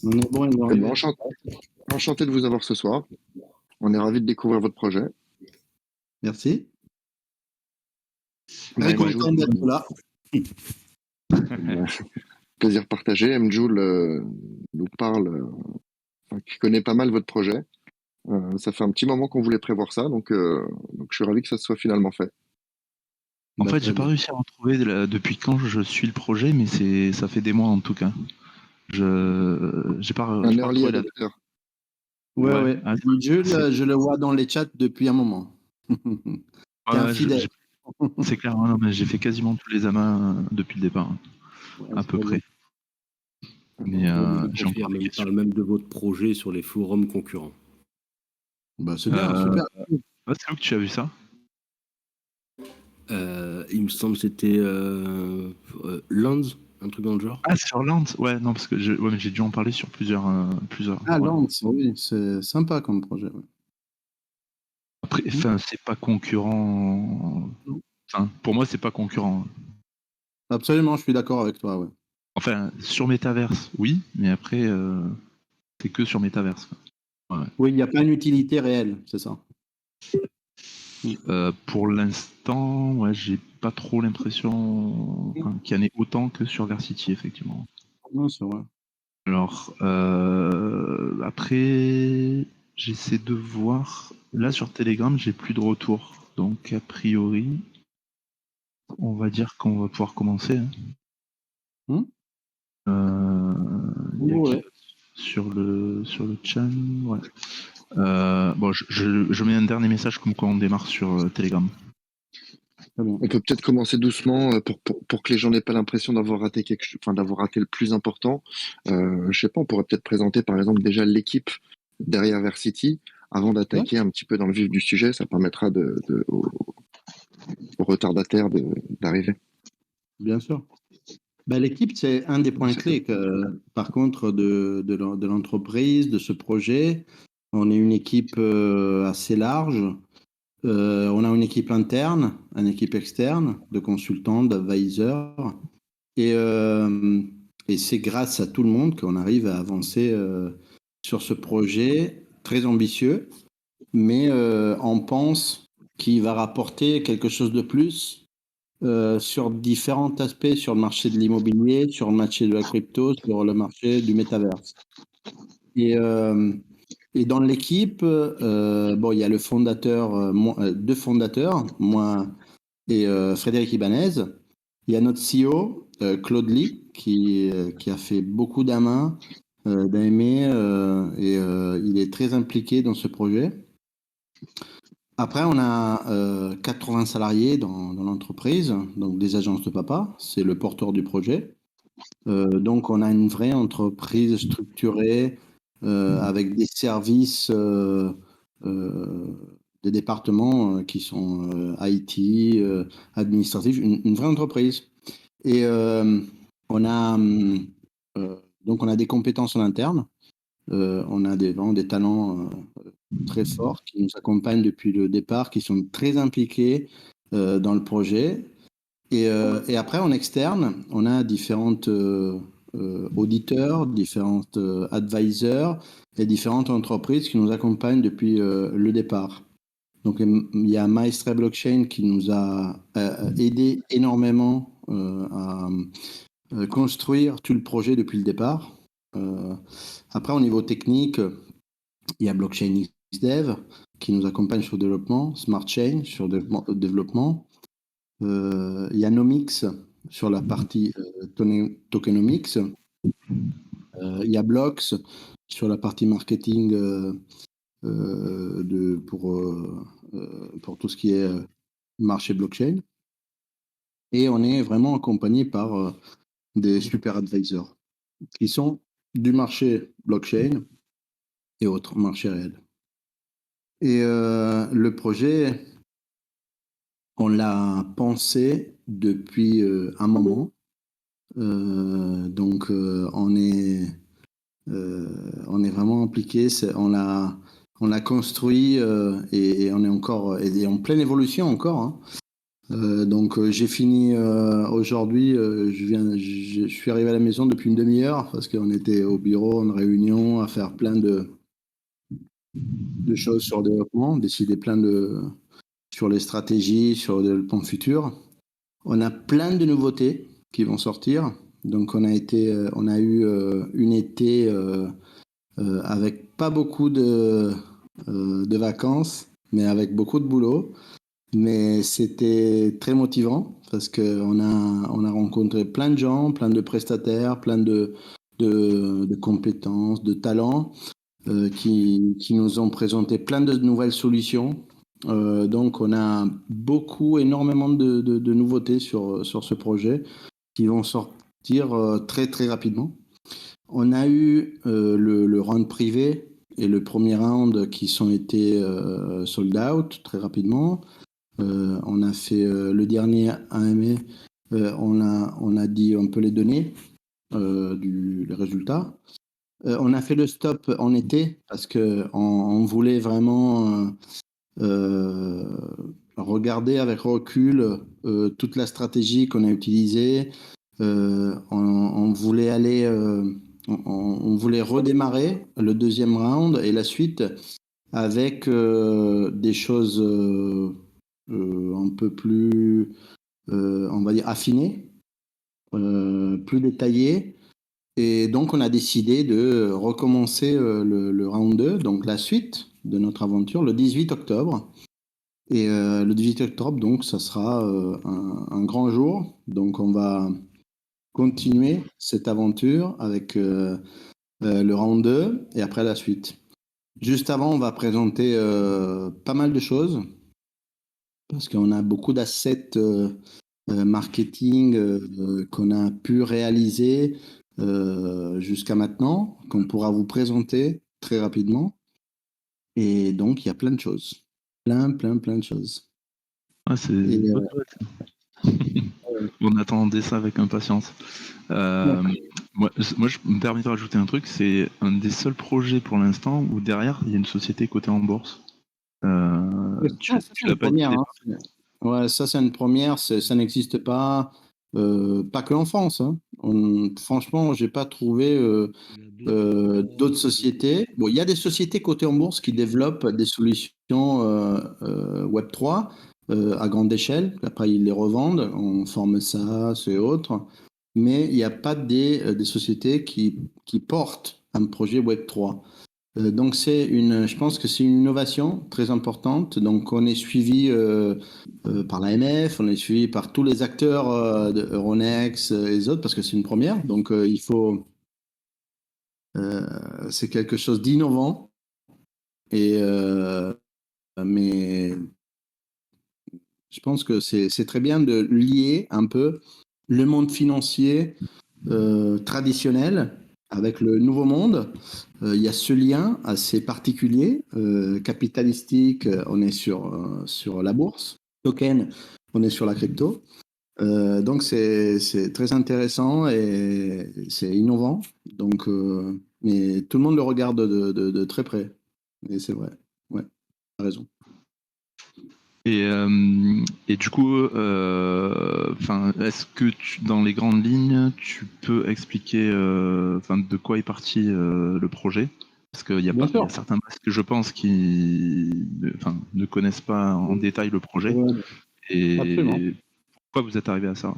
On est bon, ils vont Eh ben, arriver. enchanté de vous avoir ce soir. On est ravis de découvrir votre projet. Merci. Très Ben, content d'être là. plaisir partagé. Mjoul nous parle, qui connaît pas mal votre projet. Ça fait un petit moment qu'on voulait prévoir ça, donc je suis ravi que ça se soit finalement fait. En fait, très j'ai pas bien. réussi à retrouver depuis quand je suis le projet, mais ça fait des mois en tout cas. J'ai pas Un early retrouvé la date. adopter. Ouais. Ah, Jules, je le vois dans les chats depuis un moment. T'es un ouais, fidèle. c'est clair, non, mais j'ai fait quasiment tous les amas depuis le départ, à peu Très près. bien. Mais Bon, il j'ai encore confirme, des il questions. parle même de votre projet sur les forums concurrents. Bah, c'est bien, super. Ouais, c'est où que tu as vu ça? Il me semble que c'était Lands, un truc dans le genre. Ah, sur Land? Ouais, non, parce que mais j'ai dû en parler sur plusieurs. Ah, Ouais. Lens, oui, c'est sympa comme projet. Ouais. Après, enfin, c'est pas concurrent. Enfin, pour moi, c'est pas concurrent. Absolument, je suis d'accord avec toi. Ouais. Enfin, sur Metaverse, oui, mais après, c'est que sur Metaverse, quoi. Ouais. Oui, il n'y a pas une utilité réelle, c'est ça. Pour l'instant, ouais, j'ai pas trop l'impression qu'il y en ait autant que sur Versity, effectivement. Non, c'est vrai. Alors, après, j'essaie de voir. Là, sur Telegram, j'ai plus de retour. Donc, a priori, on va dire qu'on va pouvoir commencer, hein. Il y a Ouais. sur le chat, ouais. Bon, je mets un dernier message comme quoi on démarre sur Telegram. Très bien. On peut peut-être commencer doucement pour que les gens n'aient pas l'impression d'avoir raté d'avoir raté le plus important. Je sais pas, on pourrait peut-être présenter par exemple déjà l'équipe derrière Versity avant d'attaquer un petit peu dans le vif du sujet. Ça permettra aux retardataires d'arriver. Bien sûr. Ben, l'équipe, c'est un des points clés, par contre, de l'entreprise, de ce projet. On est une équipe assez large. On a une équipe interne, une équipe externe, de consultants, d'advisors. Et c'est grâce à tout le monde qu'on arrive à avancer sur ce projet très ambitieux, mais on pense qu'il va rapporter quelque chose de plus sur différents aspects, sur le marché de l'immobilier, sur le marché de la crypto, sur le marché du métaverse. Et, euh, et dans l'équipe, bon, il y a le fondateur, deux fondateurs, moi et Frédéric Ibanez. Il y a notre CEO, Claude Lee, qui a fait beaucoup d'AMA, d'AME, et il est très impliqué dans ce projet. Après, on a 80 salariés dans l'entreprise, donc des agences de papa, c'est le porteur du projet. Donc, on a une vraie entreprise structurée avec des services, des départements qui sont IT, administratifs, une vraie entreprise. Et on a donc on a des compétences en interne, on a vraiment des talents très forts qui nous accompagnent depuis le départ, qui sont très impliqués dans le projet. Et après, en externe, on a différentes auditeurs, différentes advisors et différentes entreprises qui nous accompagnent depuis le départ. Donc, il y a Maestra Blockchain qui nous a aidé énormément à construire tout le projet depuis le départ. Après, au niveau technique, il y a Blockchain XDev qui nous accompagne sur le développement, Smart Chain sur le développement. Il y a Nomix sur la partie tokenomics. Il y a Blocks sur la partie marketing pour tout ce qui est marché blockchain. Et on est vraiment accompagné par des super advisors qui sont du marché blockchain et autres marchés réels. Et le projet, on l'a pensé depuis un moment. Donc on est vraiment impliqué. On l'a construit et on est encore en pleine évolution encore. Hein. Donc j'ai fini aujourd'hui. Je suis arrivé à la maison depuis une demi-heure parce qu'on était au bureau en réunion à faire plein de choses sur le développement, décider sur les stratégies, sur le développement futur. On a plein de nouveautés qui vont sortir. Donc on a eu une été avec pas beaucoup de vacances, mais avec beaucoup de boulot. Mais c'était très motivant parce qu'on on a rencontré plein de gens, plein de prestataires, plein de compétences, de talents qui nous ont présenté plein de nouvelles solutions. Donc on a énormément de nouveautés sur ce projet qui vont sortir très très rapidement. On a eu le round privé et le premier round qui sont été sold out très rapidement. On a fait le dernier AME, on a dit un peu les données les résultats. On a fait le stop en été parce qu'on voulait vraiment regarder avec recul toute la stratégie qu'on a utilisée. On voulait aller, on voulait redémarrer le deuxième round et la suite avec des choses un peu plus, on va dire, affinées, plus détaillées. Et donc, on a décidé de recommencer le round 2, donc la suite de notre aventure, le 18 octobre. Et le 18 octobre, donc, ça sera un grand jour. Donc, on va continuer cette aventure avec le round 2 et après la suite. Juste avant, on va présenter pas mal de choses parce qu'on a beaucoup d'assets marketing qu'on a pu réaliser jusqu'à maintenant, qu'on pourra vous présenter très rapidement. Et donc, il y a plein de choses. Plein de choses. Ah, on attendait ça avec impatience. Moi, je me permets de rajouter un truc, c'est un des seuls projets pour l'instant où derrière, il y a une société cotée en bourse. Tu l'as pas dit. Ouais, ça c'est une première, ça n'existe pas, pas que en France. Hein. Franchement, j'ai pas trouvé d'autres sociétés. Bon, il y a des sociétés cotées en bourse qui développent des solutions Web3 à grande échelle. Après, ils les revendent en forme SaaS et autres. Mais il n'y a pas des sociétés qui portent un projet Web3. Donc je pense que c'est une innovation très importante. Donc on est suivi par l'AMF, on est suivi par tous les acteurs de Euronext et les autres parce que c'est une première. Donc c'est quelque chose d'innovant. Mais je pense que c'est très bien de lier un peu le monde financier traditionnel avec le nouveau monde. Il y a ce lien assez particulier, capitalistique, on est sur la bourse, token, on est sur la crypto. Donc c'est très intéressant et c'est innovant. Donc, mais tout le monde le regarde de très près. Et c'est vrai, ouais, tu as raison. Et du coup, est-ce que dans les grandes lignes, tu peux expliquer de quoi est parti le projet? Parce qu'il y a certains que je pense qui ne connaissent pas en détail le projet. Ouais. Et absolument. Pourquoi vous êtes arrivé à ça?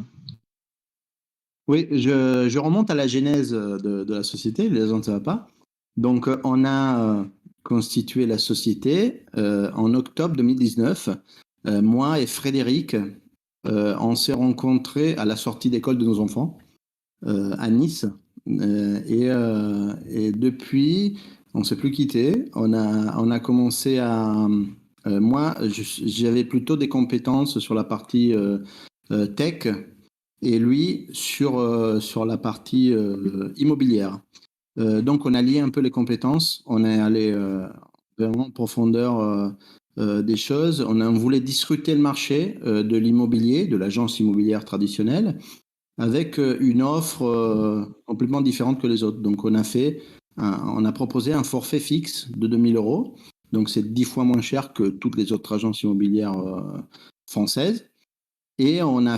Oui, je remonte à la genèse de la société, les gens ne savent pas. Donc, on a constitué la société en octobre 2019. Moi et Frédéric, on s'est rencontrés à la sortie d'école de nos enfants à Nice. Et depuis, on ne s'est plus quitté. On a commencé à... moi, j'avais plutôt des compétences sur la partie tech et lui sur la partie immobilière. Donc, on a lié un peu les compétences. On est allé vraiment en profondeur des choses. On voulait discuter le marché de l'immobilier, de l'agence immobilière traditionnelle, avec une offre complètement différente que les autres. Donc, on a proposé un forfait fixe de 2 000 €. Donc, c'est 10 fois moins cher que toutes les autres agences immobilières françaises. Et on a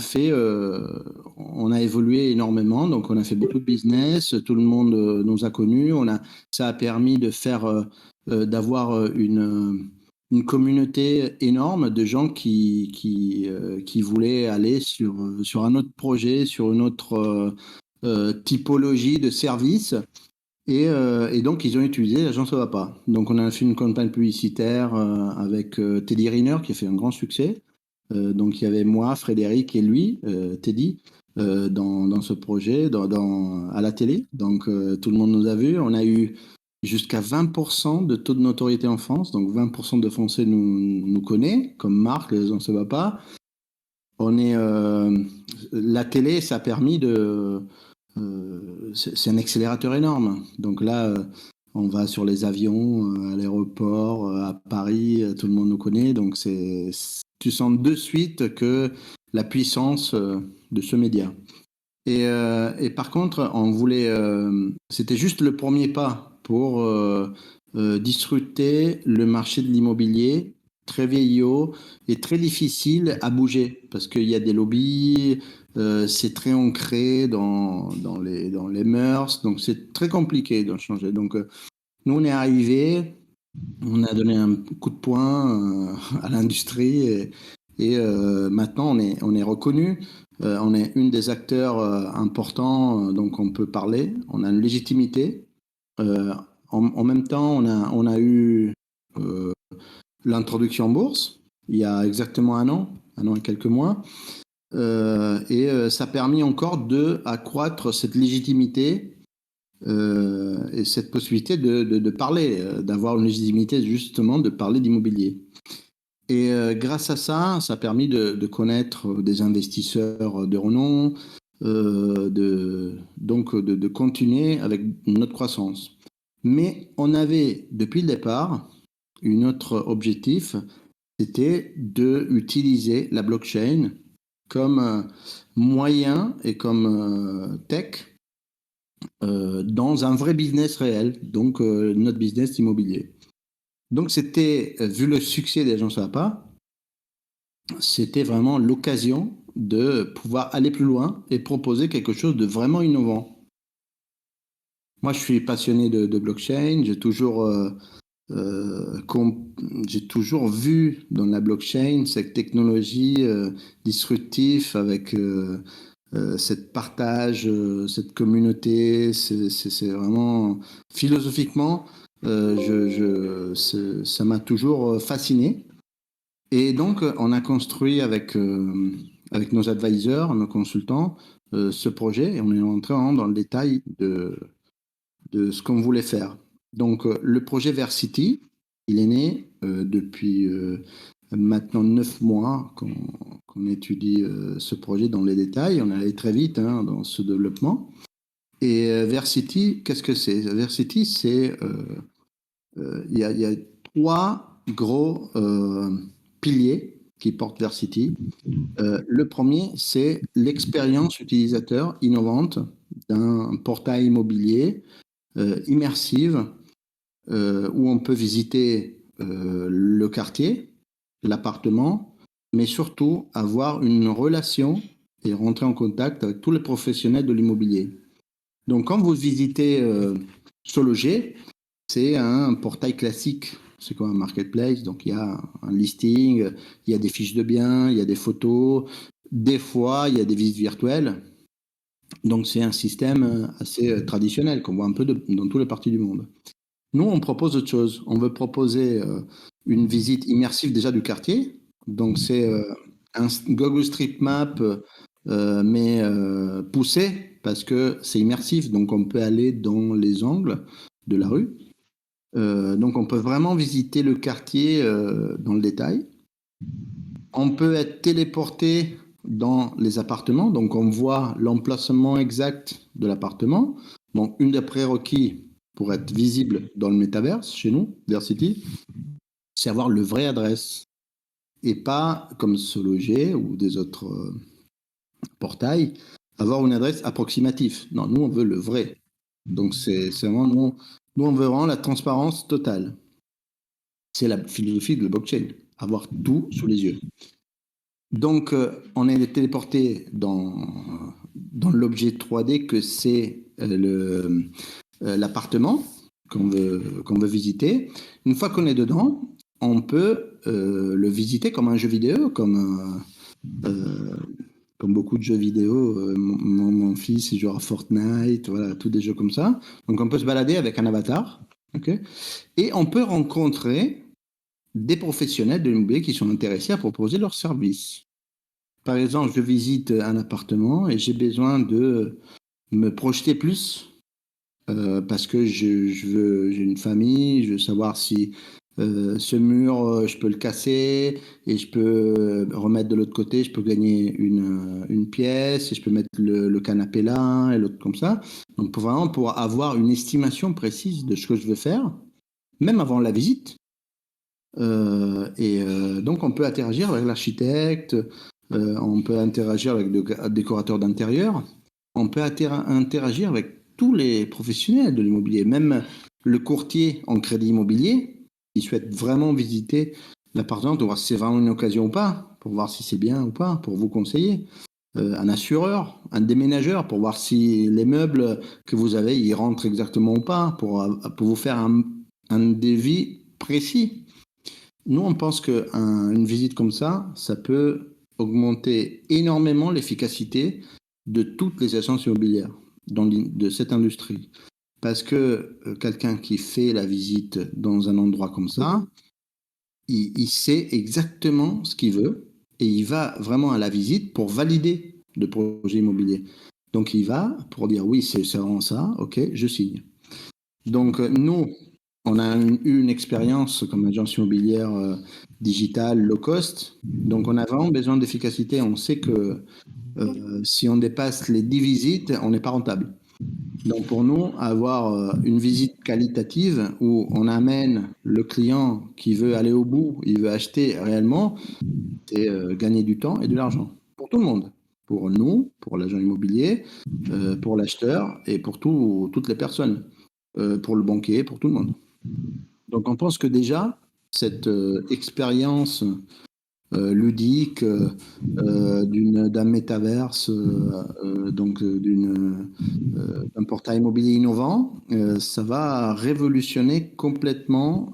évolué énormément, donc on a fait beaucoup de business, tout le monde nous a connus, ça a permis d'avoir une communauté énorme de gens qui voulaient aller sur un autre projet, sur une autre typologie de service. Et donc, ils ont utilisé l'agence Ça va pas. Donc, on a fait une campagne publicitaire avec Teddy Riner qui a fait un grand succès. Donc, il y avait moi, Frédéric et lui, Teddy, dans ce projet, à la télé. Donc, tout le monde nous a vus. On a eu jusqu'à 20% de taux de notoriété en France. Donc, 20% de Français nous connaissent, comme marque, l'agence Ça va pas. La télé, ça a permis c'est un accélérateur énorme. Donc là, on va sur les avions, à l'aéroport, à Paris, tout le monde nous connaît. Donc tu sens de suite que la puissance de ce média. Et par contre, c'était juste le premier pas pour disrupter le marché de l'immobilier, très vieillot et très difficile à bouger parce qu'il y a des lobbies, c'est très ancré dans les mœurs, donc c'est très compliqué de changer. Donc nous, on est arrivé, on a donné un coup de poing à l'industrie et maintenant on est reconnu. On est une des acteurs importants, donc on peut parler. On a une légitimité. En même temps, on a eu l'introduction en bourse il y a exactement un an et quelques mois. Ça a permis encore d'accroître cette légitimité et cette possibilité de parler, d'avoir une légitimité justement de parler d'immobilier. Et grâce à ça, ça a permis de connaître des investisseurs de renom, donc de continuer avec notre croissance. Mais on avait, depuis le départ, un autre objectif, c'était d'utiliser la blockchain comme moyen et comme tech dans un vrai business réel, donc notre business immobilier. Donc c'était, vu le succès des Agence Ça va pas, c'était vraiment l'occasion de pouvoir aller plus loin et proposer quelque chose de vraiment innovant. Moi, je suis passionné de blockchain, j'ai toujours vu dans la blockchain cette technologie disruptive avec cette partage, cette communauté. C'est vraiment philosophiquement, ça m'a toujours fasciné. Et donc, on a construit avec nos advisors, nos consultants, ce projet et on est entré dans le détail de ce qu'on voulait faire. Donc, le projet VerCity, il est né depuis maintenant 9 mois qu'on étudie ce projet dans les détails. On est allé très vite dans ce développement. Et VerCity, qu'est-ce que c'est? VerCity, il y a 3 gros piliers qui portent VerCity. Le premier, c'est l'expérience utilisateur innovante d'un portail immobilier immersive où on peut visiter le quartier, l'appartement, mais surtout avoir une relation et rentrer en contact avec tous les professionnels de l'immobilier. Donc, quand vous visitez SoLoger, c'est un portail classique. C'est comme un marketplace. Donc, il y a un listing, il y a des fiches de biens, il y a des photos. Des fois, il y a des visites virtuelles. Donc, c'est un système assez traditionnel qu'on voit un peu dans toutes les parties du monde. Nous, on propose autre chose. On veut proposer une visite immersive déjà du quartier. Donc, c'est un Google Street Map, mais poussé parce que c'est immersif. Donc, on peut aller dans les angles de la rue. Donc, on peut vraiment visiter le quartier dans le détail. On peut être téléporté dans les appartements. Donc, on voit l'emplacement exact de l'appartement. Donc, une des prérequis pour être visible dans le métaverse, chez nous, VerCity, c'est avoir le vrai adresse. Et pas, comme SoLoger ou des autres portails, avoir une adresse approximative. Non, nous, on veut le vrai. Donc, c'est vraiment, nous, on veut vraiment la transparence totale. C'est la philosophie de la blockchain, avoir tout sous les yeux. Donc, on est téléporté dans l'objet 3D que c'est l'appartement qu'on veut visiter. Une fois qu'on est dedans, on peut le visiter comme un jeu vidéo, comme beaucoup de jeux vidéo. Mon fils, il joue à Fortnite, voilà, tous des jeux comme ça. Donc, on peut se balader avec un avatar, okay, et on peut rencontrer des professionnels de l'immobilier qui sont intéressés à proposer leurs services. Par exemple, je visite un appartement et j'ai besoin de me projeter plus parce que j'ai une famille, je veux savoir si ce mur, je peux le casser et je peux remettre de l'autre côté, je peux gagner une pièce et je peux mettre le canapé là et l'autre comme ça. Donc, pour avoir une estimation précise de ce que je veux faire, même avant la visite. Donc, on peut interagir avec l'architecte, on peut interagir avec le décorateur d'intérieur, on peut interagir avec tous les professionnels de l'immobilier, même le courtier en crédit immobilier qui souhaite vraiment visiter l'appartement pour voir si c'est vraiment une occasion ou pas, pour voir si c'est bien ou pas, pour vous conseiller. Un assureur, un déménageur pour voir si les meubles que vous avez, ils rentrent exactement ou pas, pour vous faire un devis précis. Nous, on pense qu'une visite comme ça peut augmenter énormément l'efficacité de toutes les agences immobilières de cette industrie. Parce que quelqu'un qui fait la visite dans un endroit comme ça, il sait exactement ce qu'il veut et il va vraiment à la visite pour valider le projet immobilier. Donc, il va pour dire oui, c'est vraiment ça, ok, je signe. Donc, nous, on a eu une expérience comme agence immobilière digitale low cost. Donc, on a vraiment besoin d'efficacité. On sait que si on dépasse les 10 visites, on n'est pas rentable. Donc, pour nous, avoir une visite qualitative où on amène le client qui veut aller au bout, il veut acheter réellement, c'est gagner du temps et de l'argent pour tout le monde. Pour nous, pour l'agent immobilier, pour l'acheteur et pour toutes les personnes. Pour le banquier, pour tout le monde. Donc on pense que déjà, cette expérience ludique d'un métaverse, donc d'un portail immobilier innovant, ça va révolutionner complètement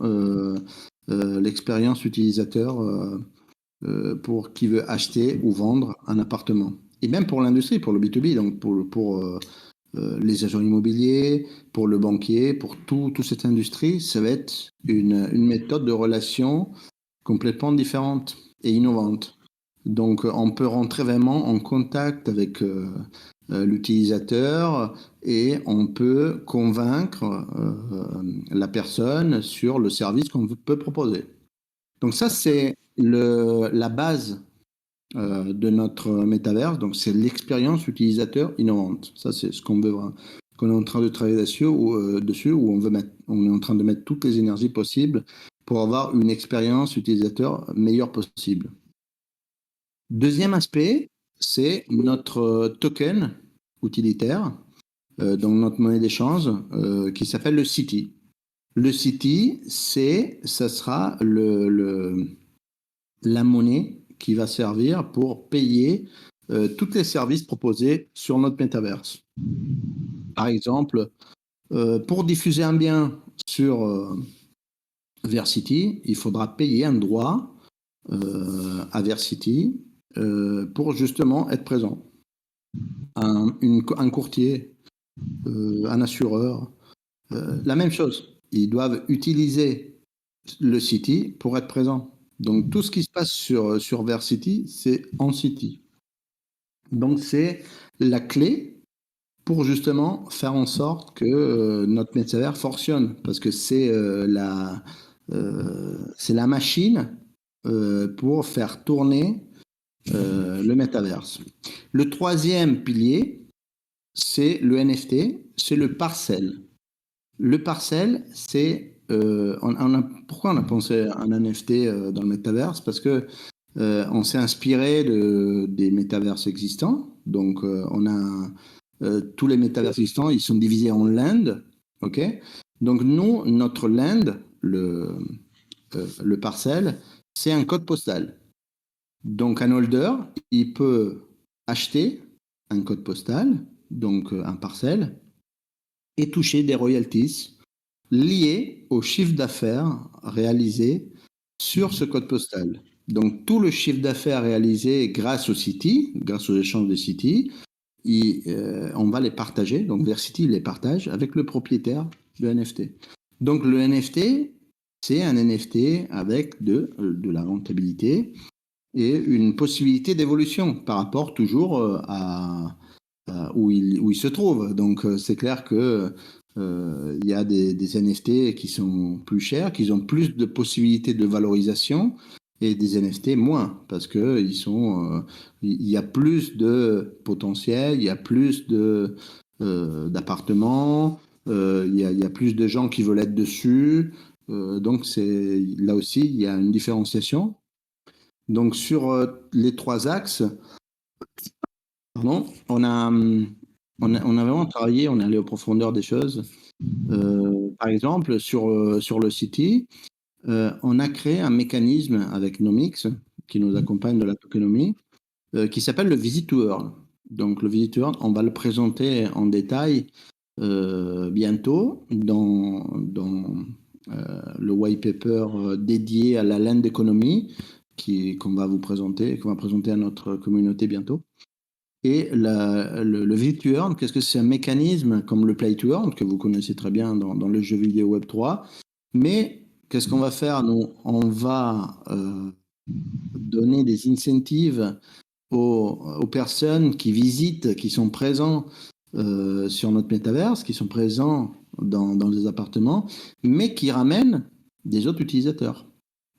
l'expérience utilisateur pour qui veut acheter ou vendre un appartement. Et même pour l'industrie, pour le B2B, donc pour les agents immobiliers, pour le banquier, pour toute cette industrie, ça va être une méthode de relation complètement différente et innovante. Donc, on peut rentrer vraiment en contact avec l'utilisateur et on peut convaincre la personne sur le service qu'on peut proposer. Donc ça, c'est la base de notre métaverse. Donc, c'est l'expérience utilisateur innovante. Ça, c'est ce qu'on est en train de travailler dessus, où on est en train de mettre toutes les énergies possibles pour avoir une expérience utilisateur meilleure possible. Deuxième aspect, c'est notre token utilitaire, donc notre monnaie d'échange, qui s'appelle le City. Le City, ça sera la monnaie qui va servir pour payer tous les services proposés sur notre métaverse. Par exemple, pour diffuser un bien sur Versity, il faudra payer un droit à Versity pour justement être présent. Un courtier, un assureur, la même chose. Ils doivent utiliser le City pour être présent. Donc, tout ce qui se passe sur Versity, c'est en City. Donc, c'est la clé pour justement faire en sorte que notre métavers fonctionne. Parce que c'est la machine pour faire tourner le métaverse. Le troisième pilier, c'est le NFT, c'est le parcel. Le parcel, c'est pourquoi on a pensé à un NFT dans le métaverse? Parce que on s'est inspiré des métaverses existants. Donc, on a tous les métaverses existants, ils sont divisés en land. Ok. Donc, nous, notre land, le parcel, c'est un code postal. Donc, un holder, il peut acheter un code postal, donc un parcelle, et toucher des royalties liés au chiffre d'affaires réalisé sur ce code postal. Donc, tout le chiffre d'affaires réalisé grâce au City, grâce aux échanges de City, on va les partager. Donc, Versity les partage avec le propriétaire de NFT. Donc, le NFT, c'est un NFT avec de la rentabilité et une possibilité d'évolution par rapport toujours à où il se trouve. Donc, c'est clair que il y a des NFT qui sont plus chers, qui ont plus de possibilités de valorisation, et des NFT moins, parce que il y a plus de potentiel, il y a plus d'appartements, il y a plus de gens qui veulent être dessus. Donc, là aussi, il y a une différenciation. Donc, sur les 3 axes, pardon, on a vraiment travaillé, on est allé aux profondeurs des choses. Par exemple, sur le City, on a créé un mécanisme avec Nomix, qui nous accompagne de la tokenomie, qui s'appelle le Visit to Earn. Donc, le Visit to Earn, on va le présenter en détail bientôt dans le white paper dédié à la land economy qu'on va présenter à notre communauté bientôt. Et le Visit to Earn, qu'est-ce que c'est? Un mécanisme comme le Play to Earn, que vous connaissez très bien dans le jeu vidéo Web3. Mais qu'est-ce qu'on va faire? Nous, on va donner des incentives aux personnes qui visitent, qui sont présents sur notre métaverse, qui sont présents dans des appartements, mais qui ramènent des autres utilisateurs,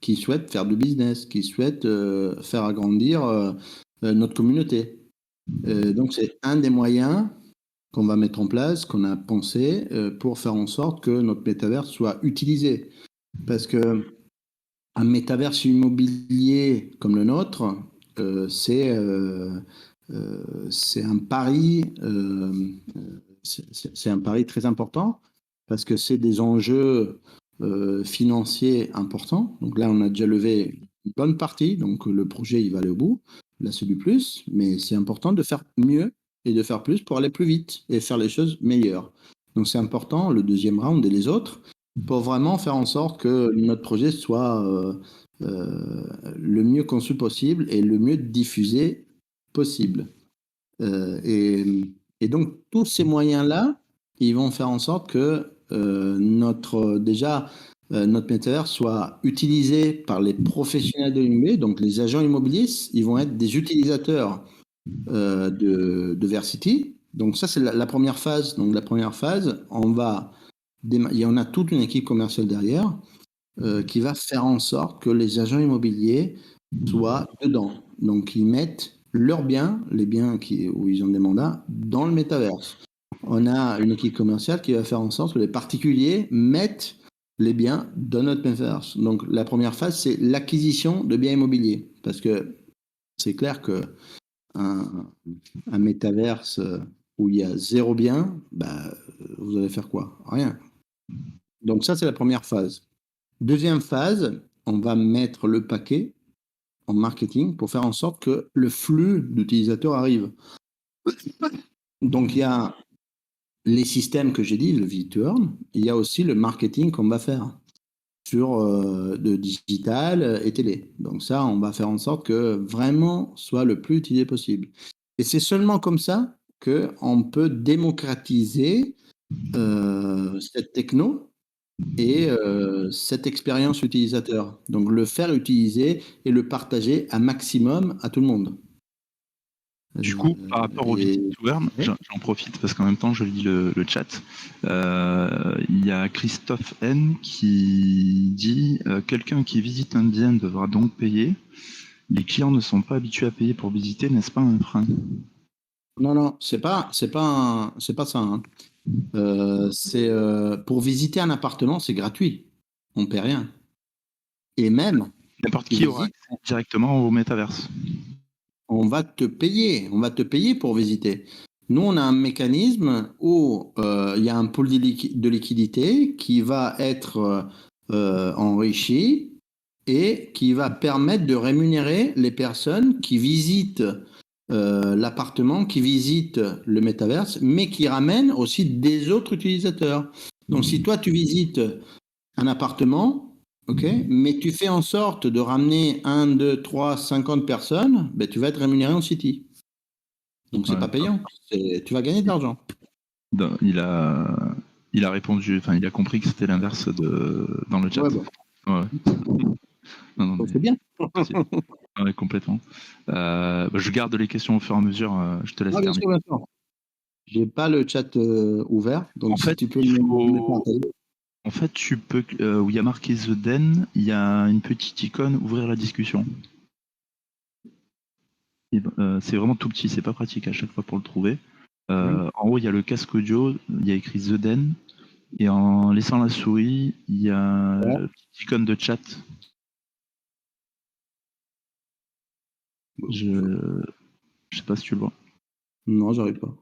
qui souhaitent faire du business, qui souhaitent faire agrandir notre communauté. Donc, c'est un des moyens qu'on va mettre en place, qu'on a pensé pour faire en sorte que notre métaverse soit utilisé. Parce que un métaverse immobilier comme le nôtre, c'est un pari, c'est un pari très important, parce que c'est des enjeux financiers importants. Donc là, on a déjà levé une bonne partie, donc le projet il va aller au bout. Là, c'est du plus, mais c'est important de faire mieux et de faire plus pour aller plus vite et faire les choses meilleures. Donc c'est important, le deuxième round et les autres, pour vraiment faire en sorte que notre projet soit le mieux conçu possible et le mieux diffusé possible. Et donc, tous ces moyens-là, ils vont faire en sorte que notre métavers soit utilisé par les professionnels de l'immobilier. Donc, les agents immobiliers, ils vont être des utilisateurs de Versity. Donc, ça, c'est la première phase. Donc, la première phase, il y en a toute une équipe commerciale derrière qui va faire en sorte que les agents immobiliers soient dedans. Donc, ils mettent leurs biens, les biens où ils ont des mandats, dans le métaverse. On a une équipe commerciale qui va faire en sorte que les particuliers mettent les biens dans notre métaverse. Donc, la première phase, c'est l'acquisition de biens immobiliers. Parce que c'est clair que un métaverse où il y a 0 bien, vous allez faire quoi? Rien. Donc, ça, c'est la première phase. Deuxième phase, on va mettre le paquet en marketing pour faire en sorte que le flux d'utilisateurs arrive. Donc, il y a les systèmes que j'ai dit, le Visit to Earn, il y a aussi le marketing qu'on va faire sur de digital et télé. Donc ça, on va faire en sorte que vraiment soit le plus utilisé possible. Et c'est seulement comme ça qu'on peut démocratiser cette techno et cette expérience utilisateur. Donc le faire utiliser et le partager un maximum à tout le monde. Du coup, par rapport au Visit to Earn, j'en profite parce qu'en même temps je lis le chat. Il y a Christophe N qui dit quelqu'un qui visite un bien devra donc payer. Les clients ne sont pas habitués à payer pour visiter, n'est-ce pas un frein? Non, c'est pas ça. Hein. Pour visiter un appartement, c'est gratuit. On ne paie rien. Et même n'importe qui aura accès directement au métaverse. On va te payer pour visiter. Nous, on a un mécanisme où il y a un pool de liquidité qui va être enrichi et qui va permettre de rémunérer les personnes qui visitent l'appartement, qui visitent le métaverse, mais qui ramènent aussi des autres utilisateurs. Donc, si toi, tu visites un appartement, ok, mais tu fais en sorte de ramener 1, 2, 3, 50 personnes, ben, tu vas être rémunéré en City. Donc, c'est pas payant. Tu vas gagner de l'argent. Il a répondu, enfin, il a compris que c'était l'inverse dans le chat. Ouais, bon. Ouais. Non, Donc, c'est bien. Ouais, complètement. Je garde les questions au fur et à mesure. Je te laisse Bien terminer. sûr. J'ai pas le chat ouvert, donc En si fait, tu peux me partager. En fait, tu peux, où il y a marqué The Den, il y a une petite icône ouvrir la discussion. C'est vraiment tout petit, c'est pas pratique à chaque fois pour le trouver. En haut, il y a le casque audio, il y a écrit The Den, et en laissant la souris, il y a une petite icône de chat. Je sais pas si tu le vois. Non, j'arrive pas.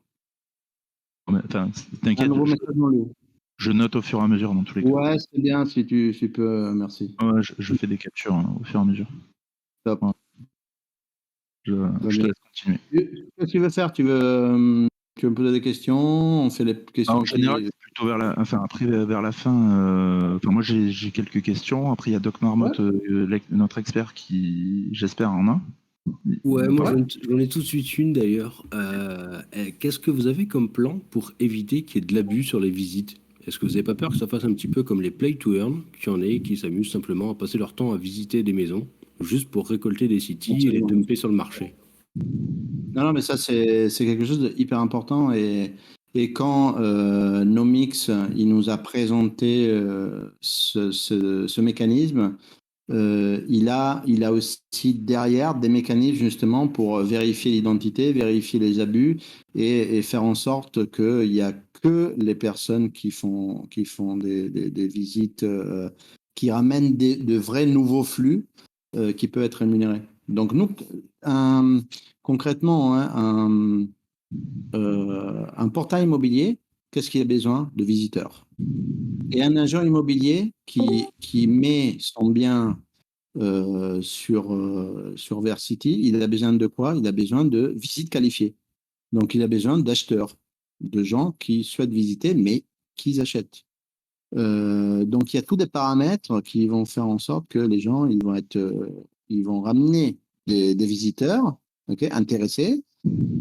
Enfin, t'inquiète, je note au fur et à mesure dans tous les cas. Ouais, c'est bien si tu peux, merci. Ouais, je fais des captures au fur et à mesure. Top. Ouais. Je te laisse continuer. Qu'est-ce que tu veux faire? Tu veux me poser des questions? On fait les questions. En général, c'est plutôt vers la fin. Moi, j'ai quelques questions. Après, il y a Doc Marmotte, notre expert, qui, j'espère, en a. Ouais, moi j'en ai tout de suite une d'ailleurs. Qu'est-ce que vous avez comme plan pour éviter qu'il y ait de l'abus sur les visites? Est-ce que vous n'avez pas peur que ça fasse un petit peu comme les play to earn, qu'il y en ait qui s'amusent simplement à passer leur temps à visiter des maisons, juste pour récolter des cities et les dumper sur le marché? Non, mais ça, c'est quelque chose d'hyper important. Et quand Nomix, il nous a présenté ce mécanisme, il a aussi derrière des mécanismes justement pour vérifier l'identité, vérifier les abus et faire en sorte qu'il n'y a que les personnes qui font des visites qui ramènent de vrais nouveaux flux qui peuvent être rémunérés. Donc nous, concrètement, hein, un portail immobilier, qu'est-ce qu'il a besoin? De visiteurs. Et un agent immobilier qui met son bien sur Versity, il a besoin de quoi? Il a besoin de visites qualifiées. Donc, il a besoin d'acheteurs, de gens qui souhaitent visiter, mais qui achètent. Donc, il y a tous des paramètres qui vont faire en sorte que les gens, ils vont ramener des visiteurs, intéressés,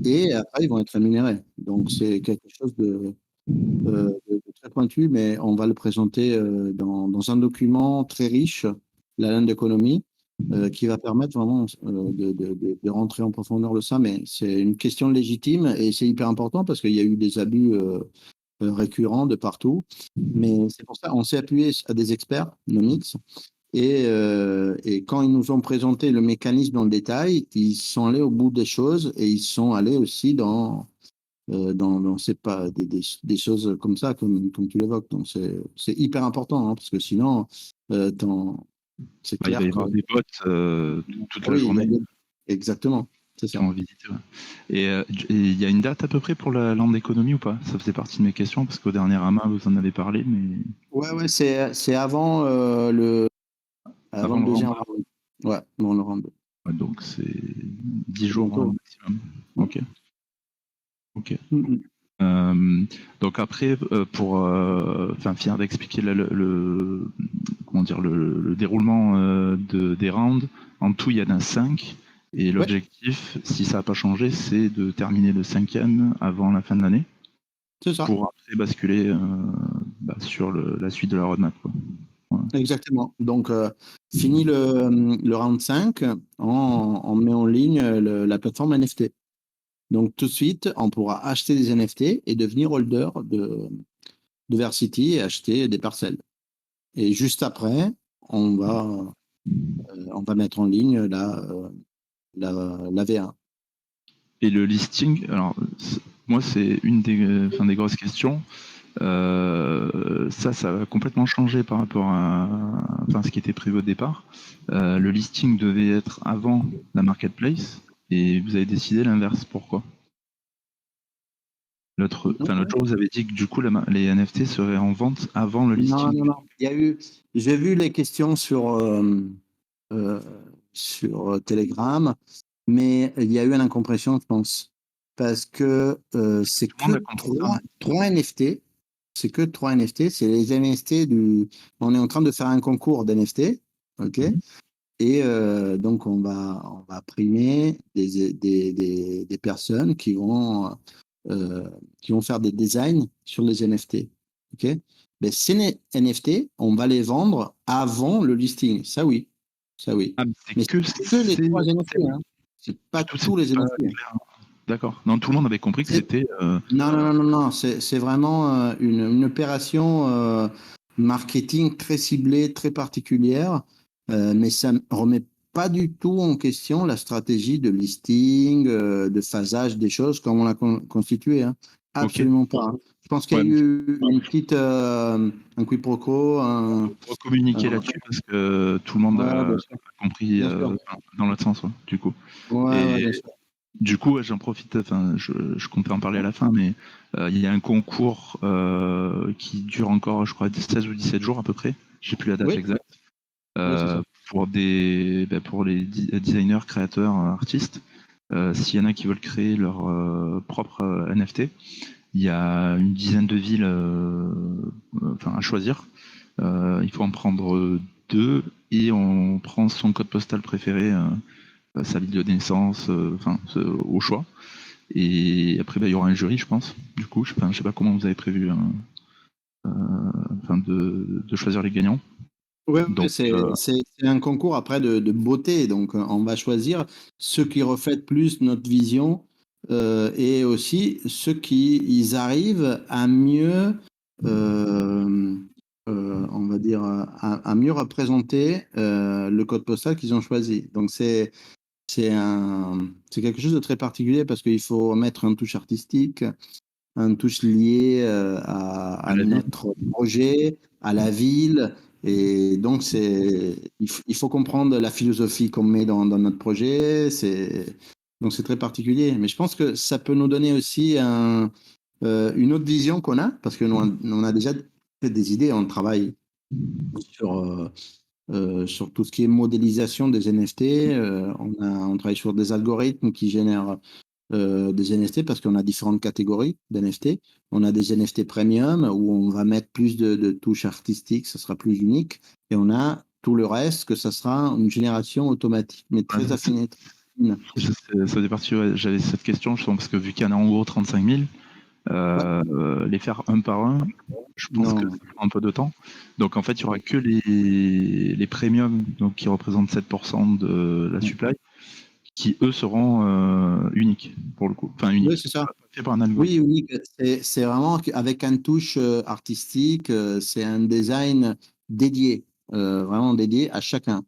et après, ils vont être rémunérés. Donc, c'est quelque chose de très pointu, mais on va le présenter dans un document très riche, la ligne d'économie, qui va permettre vraiment de rentrer en profondeur de ça. Mais c'est une question légitime et c'est hyper important parce qu'il y a eu des abus récurrents de partout. Mais c'est pour ça qu'on s'est appuyé à des experts, Nomix, et quand ils nous ont présenté le mécanisme dans le détail, ils sont allés au bout des choses et ils sont allés aussi dans c'est pas des choses comme ça, comme tu l'évoques. Donc, c'est hyper important, hein, parce que sinon, c'est clair. Il va y avoir des bots toute la journée. Exactement, c'est ça. Qui ont visité, ouais. Et il y a une date à peu près pour la lande d'économie ou pas? Ça faisait partie de mes questions, parce qu'au dernier AMA, vous en avez parlé, mais... Ouais, c'est avant le deuxième round. Ouais, avant le round. Ouais, donc c'est 10 jours maximum. Ok. Donc après, pour finir d'expliquer le déroulement des rounds, en tout il y en a 5, et l'objectif, si ça n'a pas changé, c'est de terminer le 5e avant la fin de l'année. C'est ça. Pour après basculer sur la suite de la roadmap, quoi. Voilà. Exactement. Donc, fini le round 5, on met en ligne la plateforme NFT. Donc, tout de suite, on pourra acheter des NFT et devenir holder de Versity et acheter des parcelles. Et juste après, on va mettre en ligne la V1. Et le listing, alors, moi, c'est une des grosses questions. Ça va complètement changer par rapport à ce qui était prévu au départ. Le listing devait être avant la marketplace et vous avez décidé l'inverse. Pourquoi? L'autre jour, vous avez dit que du coup, les NFT seraient en vente avant le listing. Non. J'ai vu les questions sur sur Telegram, mais il y a eu une incompression, je pense, parce que c'est que trois NFT. C'est que 3 NFT, c'est les NFT du. On est en train de faire un concours d'NFT, ok. Et donc on va primer des personnes qui vont faire des designs sur les NFT, ok. Mais ces NFT, on va les vendre avant le listing, ça oui, ça oui. Ah, Mais c'est que les 3 NFT, hein. C'est pas tous les NFT. D'accord. Non, tout le monde avait compris que c'était. Non. C'est vraiment une opération marketing très ciblée, très particulière, mais ça ne remet pas du tout en question la stratégie de listing, de phasage des choses comme on l'a constitué. Hein. Absolument pas. Hein. Je pense qu'il y a eu une petite un quiproquo. On va communiquer là-dessus parce que tout le monde a compris dans l'autre sens, du coup. Ouais, bien sûr. Du coup, j'en profite, enfin, je comptais en parler à la fin, mais il y a un concours qui dure encore, je crois, 16 ou 17 jours à peu près, j'ai plus la date exacte, pour les designers, créateurs, artistes. S'il y en a qui veulent créer leur propre NFT, il y a une dizaine de villes à choisir. Il faut en prendre 2 et on prend son code postal préféré. Sa ville de naissance, au choix. Et après, il y aura un jury, je pense. Du coup, je sais pas comment vous avez prévu de choisir les gagnants. Ouais, c'est un concours après de beauté. Donc, on va choisir ceux qui reflètent plus notre vision et aussi ceux qui ils arrivent à mieux, on va dire, à mieux représenter le code postal qu'ils ont choisi. Donc, c'est quelque chose de très particulier parce qu'il faut mettre une touche artistique, une touche liée à notre projet, à la ville. Et donc, il faut comprendre la philosophie qu'on met dans notre projet. Donc, c'est très particulier. Mais je pense que ça peut nous donner aussi une autre vision qu'on a, parce que nous, on a déjà des idées, on travaille sur tout ce qui est modélisation des NFT. On travaille sur des algorithmes qui génèrent des NFT parce qu'on a différentes catégories d'NFT. On a des NFT premium où on va mettre plus de touches artistiques, ça sera plus unique. Et on a tout le reste que ça sera une génération automatique, mais très affinée. Ça faisait partie, j'avais cette question, parce que vu qu'il y en a en gros 35 000, les faire un par un, je pense que ça prend un peu de temps. Donc en fait, il n'y aura que les premiums, donc qui représentent 7% de la supply, qui eux seront uniques pour le coup. Enfin, uniques. Oui, c'est ça. Fait par un algorithme. Oui, unique. C'est vraiment avec une touche artistique, c'est un design dédié, vraiment dédié à chacun.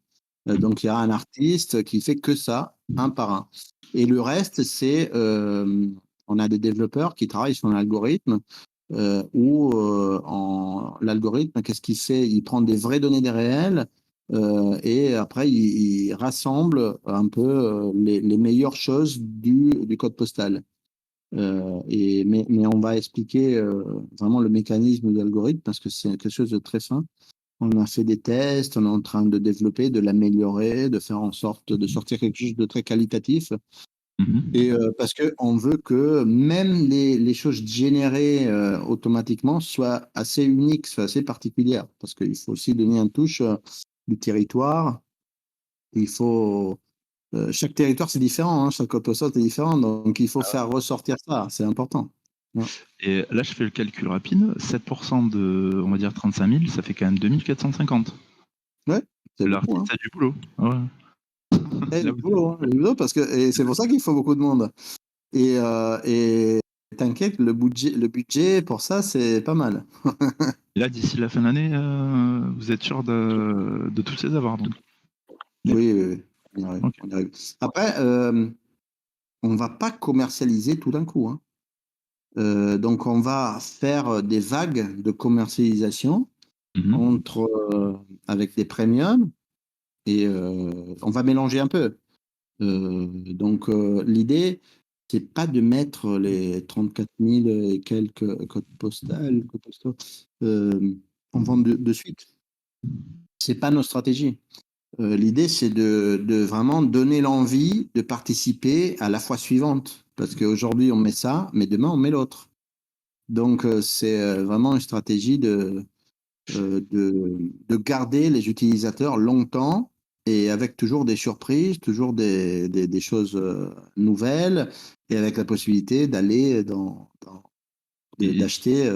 Donc il y a un artiste qui fait que ça, un par un. Et le reste, on a des développeurs qui travaillent sur un algorithme où l'algorithme, qu'est-ce qu'il fait? Il prend des vraies données des réels et après il rassemble un peu les meilleures choses du code postal. Mais on va expliquer vraiment le mécanisme de l'algorithme parce que c'est quelque chose de très fin. On a fait des tests, on est en train de développer, de l'améliorer, de faire en sorte de sortir quelque chose de très qualitatif. Et parce qu'on veut que même les choses générées automatiquement soient assez uniques, soient assez particulières. Parce qu'il faut aussi donner une touche du territoire. Il faut. Chaque territoire, c'est différent. Hein, chaque code postal, c'est différent. Donc, il faut faire ressortir ça. C'est important. Ouais. Et là, je fais le calcul rapide. 7% de, on va dire, 35 000, ça fait quand même 2450. Ouais, c'est l'artiste beaucoup, hein. a du boulot. Ouais. Du boulot, parce que et c'est pour ça qu'il faut beaucoup de monde. Et t'inquiète, le budget pour ça, c'est pas mal. Et là, d'ici la fin de l'année, vous êtes sûr de tous les avoir, donc. Oui, on y arrive. Okay. On y arrive. Après, on va pas commercialiser tout d'un coup. Hein. Donc, on va faire des vagues de commercialisation avec des premiums et on va mélanger un peu. Donc, l'idée, c'est pas de mettre les 34 000 et quelques codes postaux en vente de suite. C'est pas notre stratégie. L'idée, c'est de vraiment donner l'envie de participer à la fois suivante. Parce qu'aujourd'hui, on met ça, mais demain, on met l'autre. Donc, c'est vraiment une stratégie de garder les utilisateurs longtemps et avec toujours des surprises, toujours des choses nouvelles et avec la possibilité d'aller d'acheter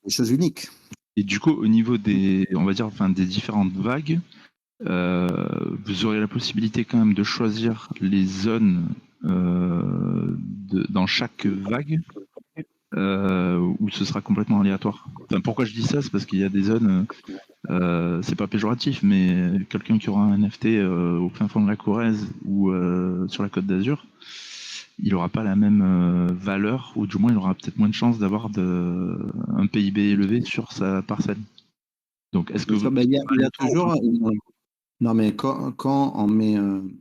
des choses uniques. Et du coup, au niveau des, on va dire, enfin, des différentes vagues, vous aurez la possibilité quand même de choisir les zones dans chaque vague, où ce sera complètement aléatoire. Enfin, pourquoi je dis ça, c'est parce qu'il y a des zones, c'est pas péjoratif, mais quelqu'un qui aura un NFT au fin fond de la Corrèze ou sur la Côte d'Azur, il n'aura pas la même valeur, ou du moins il aura peut-être moins de chances d'avoir un PIB élevé sur sa parcelle. Donc, est-ce que vous... Il y a toujours... Non, mais quand on met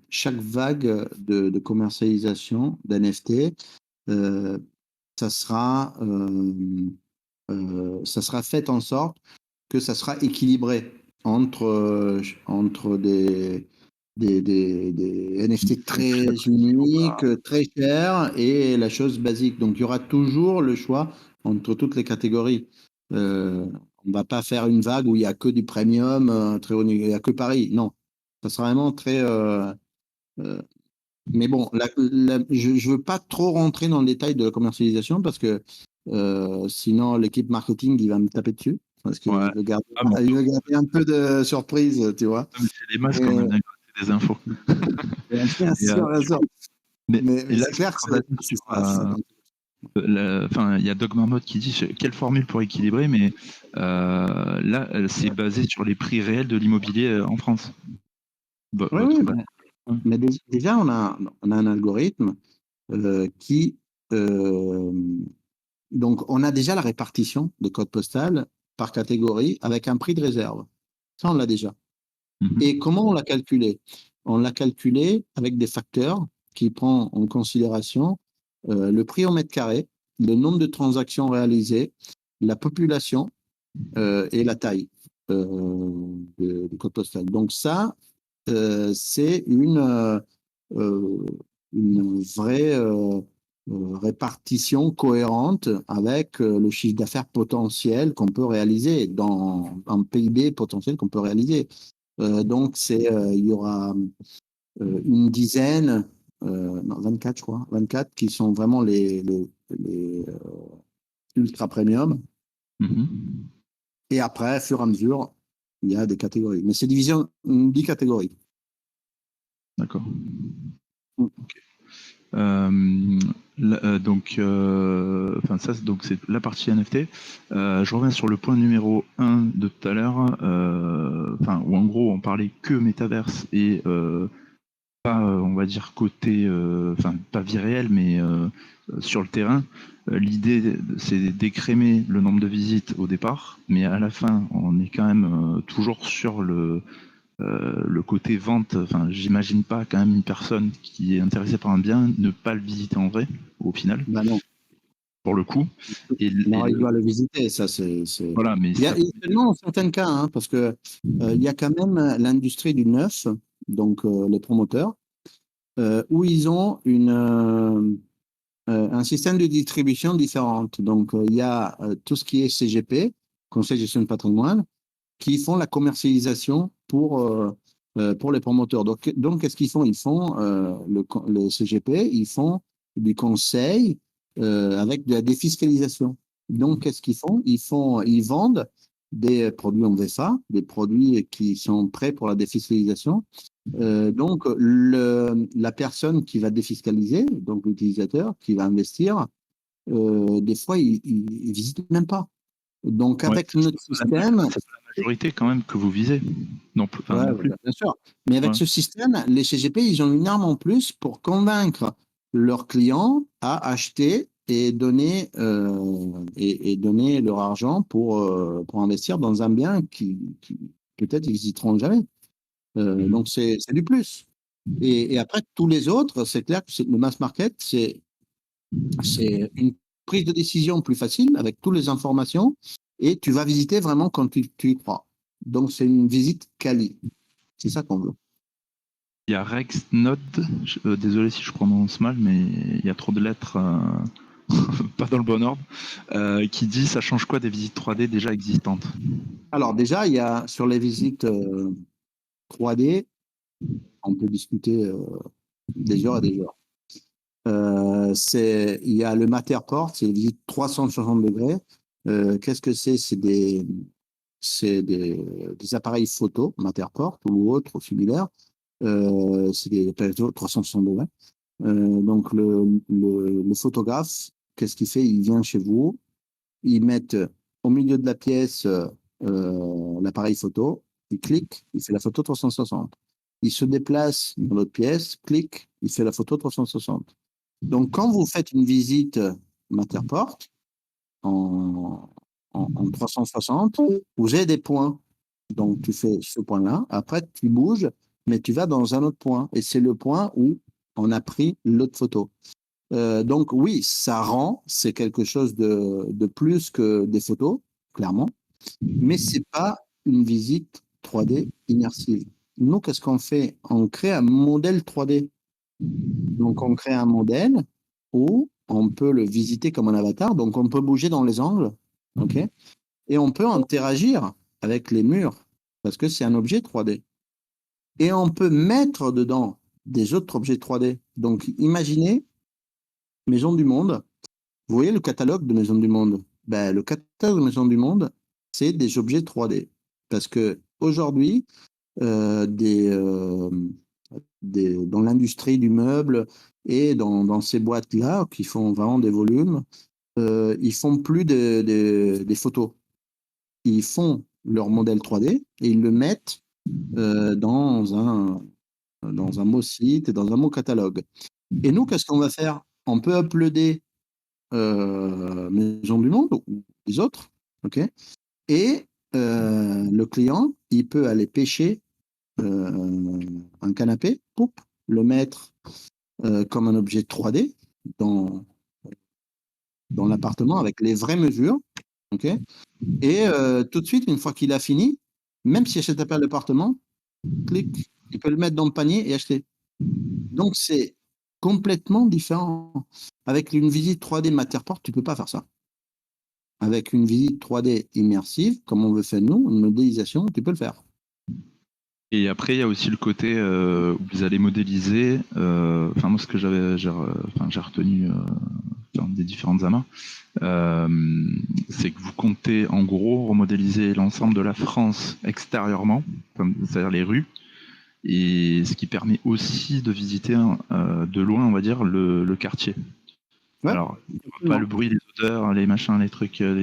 chaque vague de commercialisation d'NFT, ça sera fait en sorte que ça sera équilibré entre des NFT très uniques, très chers et la chose basique. Donc, il y aura toujours le choix entre toutes les catégories. On ne va pas faire une vague où il n'y a que du premium, très haut niveau, il n'y a que Paris. Non, ça sera vraiment très... mais bon, je ne veux pas trop rentrer dans le détail de la commercialisation parce que sinon l'équipe marketing il va me taper dessus parce qu'il veut garder, il veut garder un peu de surprise, tu vois. C'est les masques, on a bien gratté des infos. Bien sûr. Mais là, c'est clair que c'est ça. Enfin, il y a Doug Marmot qui dit quelle formule pour équilibrer, mais là, c'est basé sur les prix réels de l'immobilier en France. Oui, mais déjà, on a un algorithme qui... donc, on a déjà la répartition des codes postaux par catégorie avec un prix de réserve. Ça, on l'a déjà. Et comment on l'a calculé? On l'a calculé avec des facteurs qui prennent en considération le prix au mètre carré, le nombre de transactions réalisées, la population et la taille du code postal. Donc ça, c'est une vraie répartition cohérente avec le chiffre d'affaires potentiel qu'on peut réaliser, dans un PIB potentiel qu'on peut réaliser. Donc, il y aura une dizaine, non, 24, je crois, 24 qui sont vraiment les ultra premium. Et après, au fur et à mesure, il y a des catégories. Mais c'est divisé en 10 catégories. D'accord. Okay. Ça, donc c'est la partie NFT. Je reviens sur le point numéro 1 de tout à l'heure, où en gros on parlait que métaverse et pas, on va dire, côté, pas vie réelle, mais sur le terrain. L'idée, c'est d'écrémer le nombre de visites au départ, mais à la fin, on est quand même toujours sur le côté vente. Enfin, j'imagine pas quand même une personne qui est intéressée par un bien ne pas le visiter en vrai, au final. Bah non. Pour le coup. Il doit le visiter, ça c'est. Voilà, mais il y a seulement certains cas, hein, parce que il y a quand même l'industrie du neuf, donc les promoteurs, où ils ont un système de distribution différent. Donc il y a tout ce qui est CGP, Conseil de gestion de patrimoine, qui font la commercialisation pour les promoteurs. Donc qu'est-ce qu'ils font? Ils font le CGP, ils font du conseil avec de la défiscalisation. Donc qu'est-ce qu'ils font? Ils vendent des produits en VFA, des produits qui sont prêts pour la défiscalisation. Donc la personne qui va défiscaliser, donc l'utilisateur qui va investir, des fois il visite même pas. Donc, avec notre système. C'est la majorité quand même que vous visez. Non plus. Bien sûr. Mais avec ce système, les CGP, ils ont une arme en plus pour convaincre leurs clients à acheter et donner, leur argent pour investir dans un bien qui peut-être ils visiteront jamais. Donc, c'est du plus. Et après, tous les autres, c'est clair que le mass market, c'est une prise de décision plus facile avec toutes les informations et tu vas visiter vraiment quand tu y crois. Donc, c'est une visite quali. C'est ça qu'on veut. Il y a RexNode, désolé si je prononce mal, mais il y a trop de lettres, pas dans le bon ordre, qui dit ça change quoi des visites 3D déjà existantes? Alors déjà, il y a sur les visites 3D, on peut discuter des heures et des heures. Il y a le Matterport, c'est les visites 360 degrés. Qu'est-ce que c'est? C'est des appareils photo, Matterport ou autres ou similaires. C'est des appareils 360 degrés. Donc le photographe, qu'est-ce qu'il fait? Il vient chez vous, il met au milieu de la pièce l'appareil photo, il clique, il fait la photo 360. Il se déplace dans l'autre pièce, clique, il fait la photo 360. Donc quand vous faites une visite Matterport en 360, vous avez des points. Donc tu fais ce point-là, après tu bouges, mais tu vas dans un autre point. Et c'est le point où on a pris l'autre photo. Donc oui, ça rend, c'est quelque chose de plus que des photos, clairement, mais c'est pas une visite 3D immersive. Nous, qu'est-ce qu'on fait? On crée un modèle 3D. Donc on crée un modèle où on peut le visiter comme un avatar, donc on peut bouger dans les angles, ok? Et on peut interagir avec les murs, parce que c'est un objet 3D. Et on peut mettre dedans des autres objets 3D. Donc imaginez Maison du Monde. Vous voyez le catalogue de Maison du Monde? Ben, le catalogue de Maison du Monde, c'est des objets 3D. Parce que aujourd'hui, dans l'industrie du meuble et dans ces boîtes-là, qui font vraiment des volumes, ils font plus des photos. Ils font leur modèle 3D et ils le mettent dans un mot site et dans un mot catalogue. Et nous, qu'est-ce qu'on va faire? On peut uploader Maison du Monde ou les autres, ok? Et le client, il peut aller pêcher un canapé, poup, le mettre comme un objet 3D dans l'appartement avec les vraies mesures, ok? Et tout de suite, une fois qu'il a fini, même si achète pas l'appartement, clic, il peut le mettre dans le panier et acheter. Donc c'est complètement différent. Avec une visite 3D Matterport, tu peux pas faire ça. Avec une visite 3D immersive, comme on veut faire nous, une modélisation, tu peux le faire. Et après, il y a aussi le côté où vous allez modéliser. Moi, ce que j'ai retenu des différentes amas, c'est que vous comptez en gros remodéliser l'ensemble de la France extérieurement, c'est-à-dire les rues, et ce qui permet aussi de visiter de loin, on va dire, le quartier. Ouais, alors, pas le bruit, les odeurs, les machins, les trucs, ça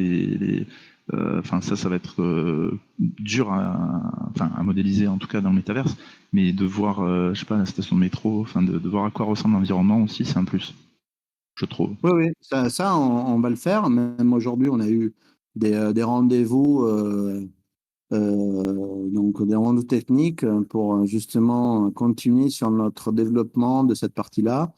va être dur à modéliser, en tout cas dans le métaverse, mais de voir, je sais pas, la station de métro, de voir à quoi ressemble l'environnement aussi, c'est un plus, je trouve. oui, oui, ça on va le faire. Même aujourd'hui, on a eu des rendez-vous, donc des rendez-vous techniques pour justement continuer sur notre développement de cette partie-là.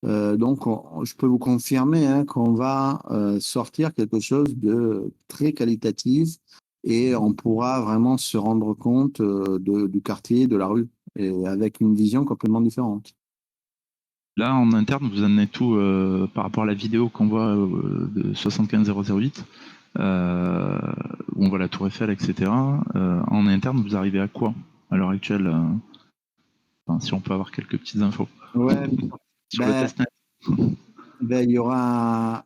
Donc, je peux vous confirmer qu'on va sortir quelque chose de très qualitatif et on pourra vraiment se rendre compte du quartier, de la rue, et avec une vision complètement différente. Là, en interne, vous en êtes tout par rapport à la vidéo qu'on voit de 75008, où on voit la Tour Eiffel, etc. En interne, vous arrivez à quoi à l'heure actuelle si on peut avoir quelques petites infos. Ouais, sur le testnet. Il y aura,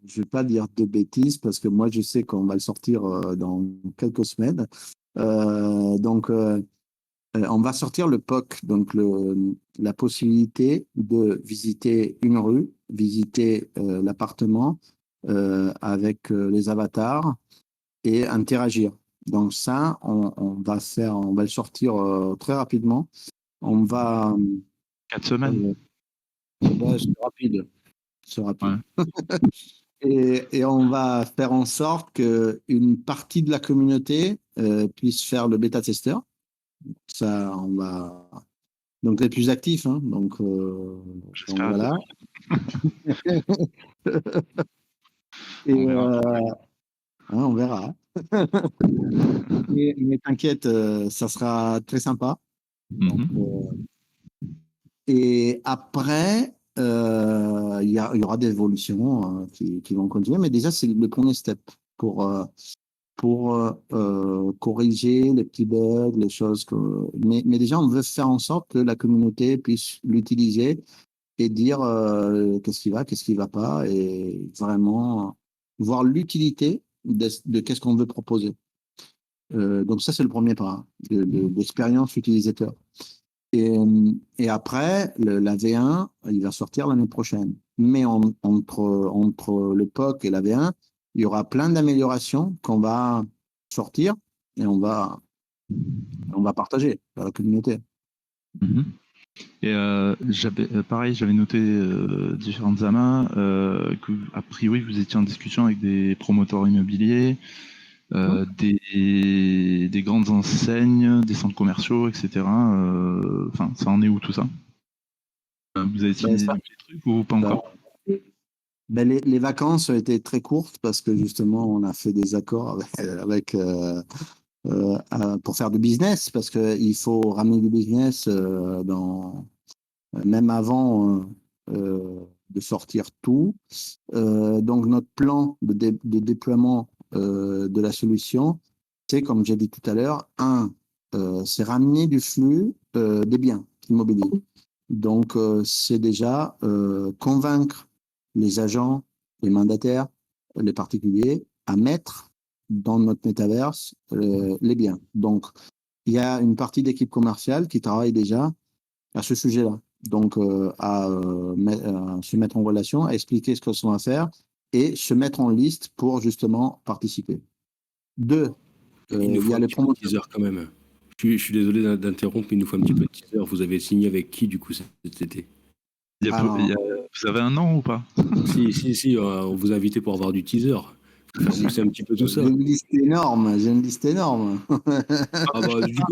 je vais pas dire de bêtises parce que moi je sais qu'on va le sortir dans quelques semaines. On va sortir le POC, donc la possibilité de visiter une rue, visiter l'appartement avec les avatars et interagir. Donc ça, on va le sortir très rapidement. On va 4 semaines. c'est rapide. C'est rapide. Ouais. Et on va faire en sorte qu'une partie de la communauté puisse faire le bêta-testeur. Ça, on va. Donc, les plus actifs. Hein. Donc voilà. Et on verra. On verra. Mais t'inquiète, ça sera très sympa. Donc, et après, il y aura des évolutions qui vont continuer, mais déjà, c'est le premier step pour corriger les petits bugs, les choses mais déjà, on veut faire en sorte que la communauté puisse l'utiliser et dire qu'est-ce qui va pas, et vraiment voir l'utilité de qu'est-ce qu'on veut proposer. Donc ça, c'est le premier pas, hein, d'expérience utilisateur. Et après, la V1, il va sortir l'année prochaine. Mais entre le POC et la V1, il y aura plein d'améliorations qu'on va sortir et on va partager à la communauté. Et pareil, j'avais noté différentes amas, que a priori vous étiez en discussion avec des promoteurs immobiliers, des grandes enseignes, des centres commerciaux, etc. Enfin, ça en est où tout ça? Vous avez signé des trucs ou pas encore? Les vacances ont été très courtes parce que justement on a fait des accords pour faire du business, parce qu'il faut ramener du business même avant de sortir tout. Donc notre plan de déploiement de la solution, c'est, comme j'ai dit tout à l'heure, c'est ramener du flux des biens immobiliers. Donc c'est déjà convaincre les agents, les mandataires, les particuliers à mettre dans notre métaverse les biens. Donc il y a une partie d'équipe commerciale qui travaille déjà à ce sujet-là. Donc, à se mettre en relation, à expliquer ce qu'on va faire et se mettre en liste pour justement participer. Il y a les promoteurs quand même. Je suis désolé d'interrompre, mais il nous faut un petit peu de teaser. Vous avez signé avec qui, du coup, cet été? Vous avez un an ou pas? Si, on vous a invité pour avoir du teaser. C'est un petit peu tout ça. J'ai une liste énorme.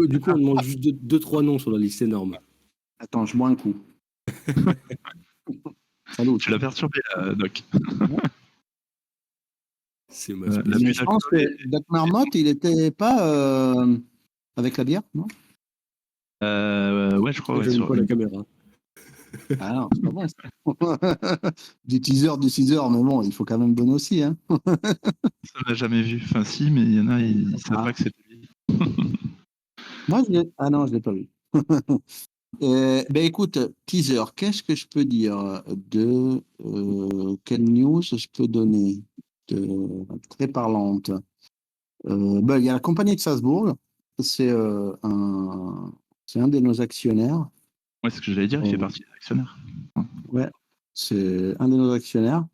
Du coup, on demande juste 2-3 noms sur la liste énorme. Attends, je bois un coup. Salut. Tu l'as perturbé, là, Doc. C'est je pense que Doc Marmotte, il n'était pas avec la bière, non? Ouais, je crois. Ouais, sur la caméra. Ah non, c'est pas bon. Du teaser, mais bon, il faut quand même donner aussi. Hein. Ça, on l'a jamais vu. Enfin, si, mais il y en a, ils ne savent pas que c'était lui. Moi, non, je ne l'ai pas vu. Écoute, teaser, qu'est-ce que je peux dire quelle news je peux donner très parlante? Il y a la compagnie de Salzbourg, c'est un de nos actionnaire. Ouais, c'est ce que j'allais dire, il fait partie des actionnaires. Ouais, c'est un de nos actionnaires.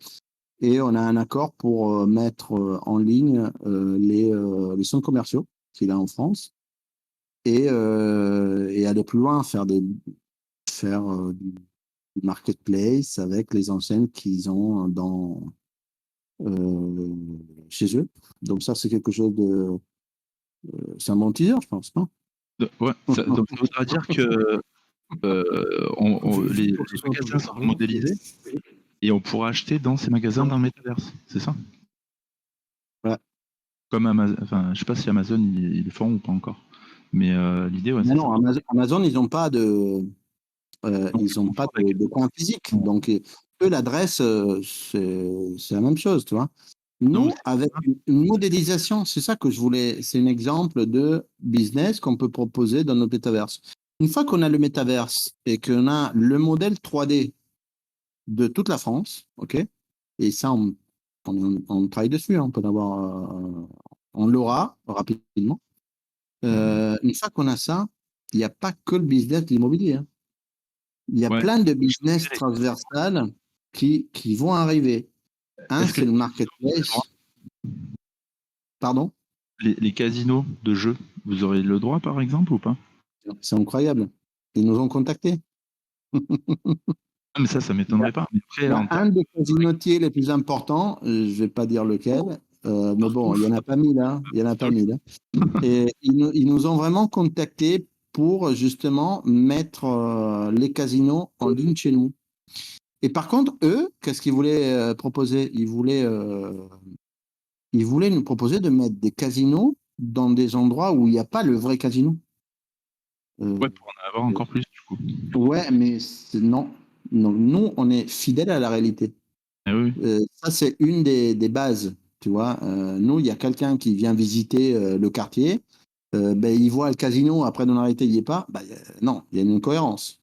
Et on a un accord pour mettre en ligne les centres commerciaux qu'il a en France et aller plus loin, faire du marketplace avec les enseignes qu'ils ont chez eux. Donc ça, c'est quelque chose de... c'est un bon teaser, je pense, non? Ouais, donc ça voudra dire que les magasins seront modélisés et on pourra acheter dans ces magasins dans le Metaverse, c'est ça? Ouais. Comme Amazon, enfin, je sais pas si Amazon ils le font ou pas encore, mais l'idée, ouais. Mais non, Amazon, ils n'ont pas de coin physique, donc eux, l'adresse, c'est la même chose, tu vois. Nous, avec une modélisation, c'est ça que je voulais, c'est un exemple de business qu'on peut proposer dans notre métaverse. Une fois qu'on a le métaverse et qu'on a le modèle 3D de toute la France, ok, et ça, on travaille dessus, hein, on peut l'avoir, on l'aura rapidement. Une fois qu'on a ça, il n'y a pas que le business de l'immobilier. Hein. Il y a plein de business transversales qui vont arriver. C'est le marketplace. Pardon? Les casinos de jeux, vous aurez le droit, par exemple, ou pas? C'est incroyable. Ils nous ont contactés. Mais ça m'étonnerait pas. Mais après, un des casinotiers les plus importants, je ne vais pas dire lequel, mais bon, il n'y en a pas mille. Hein, et ils nous ont vraiment contactés pour justement mettre les casinos en ligne chez nous. Et par contre, eux, qu'est-ce qu'ils voulaient proposer? Ils voulaient nous proposer de mettre des casinos dans des endroits où il n'y a pas le vrai casino. Ouais, pour en avoir encore plus, du coup. Ouais, mais non. Non. Nous, on est fidèles à la réalité. Ah oui. Ça, c'est une des bases. Tu vois, nous, il y a quelqu'un qui vient visiter le quartier, ben, il voit le casino, après, dans la réalité, il n'y est pas. Ben, non, il y a une incohérence.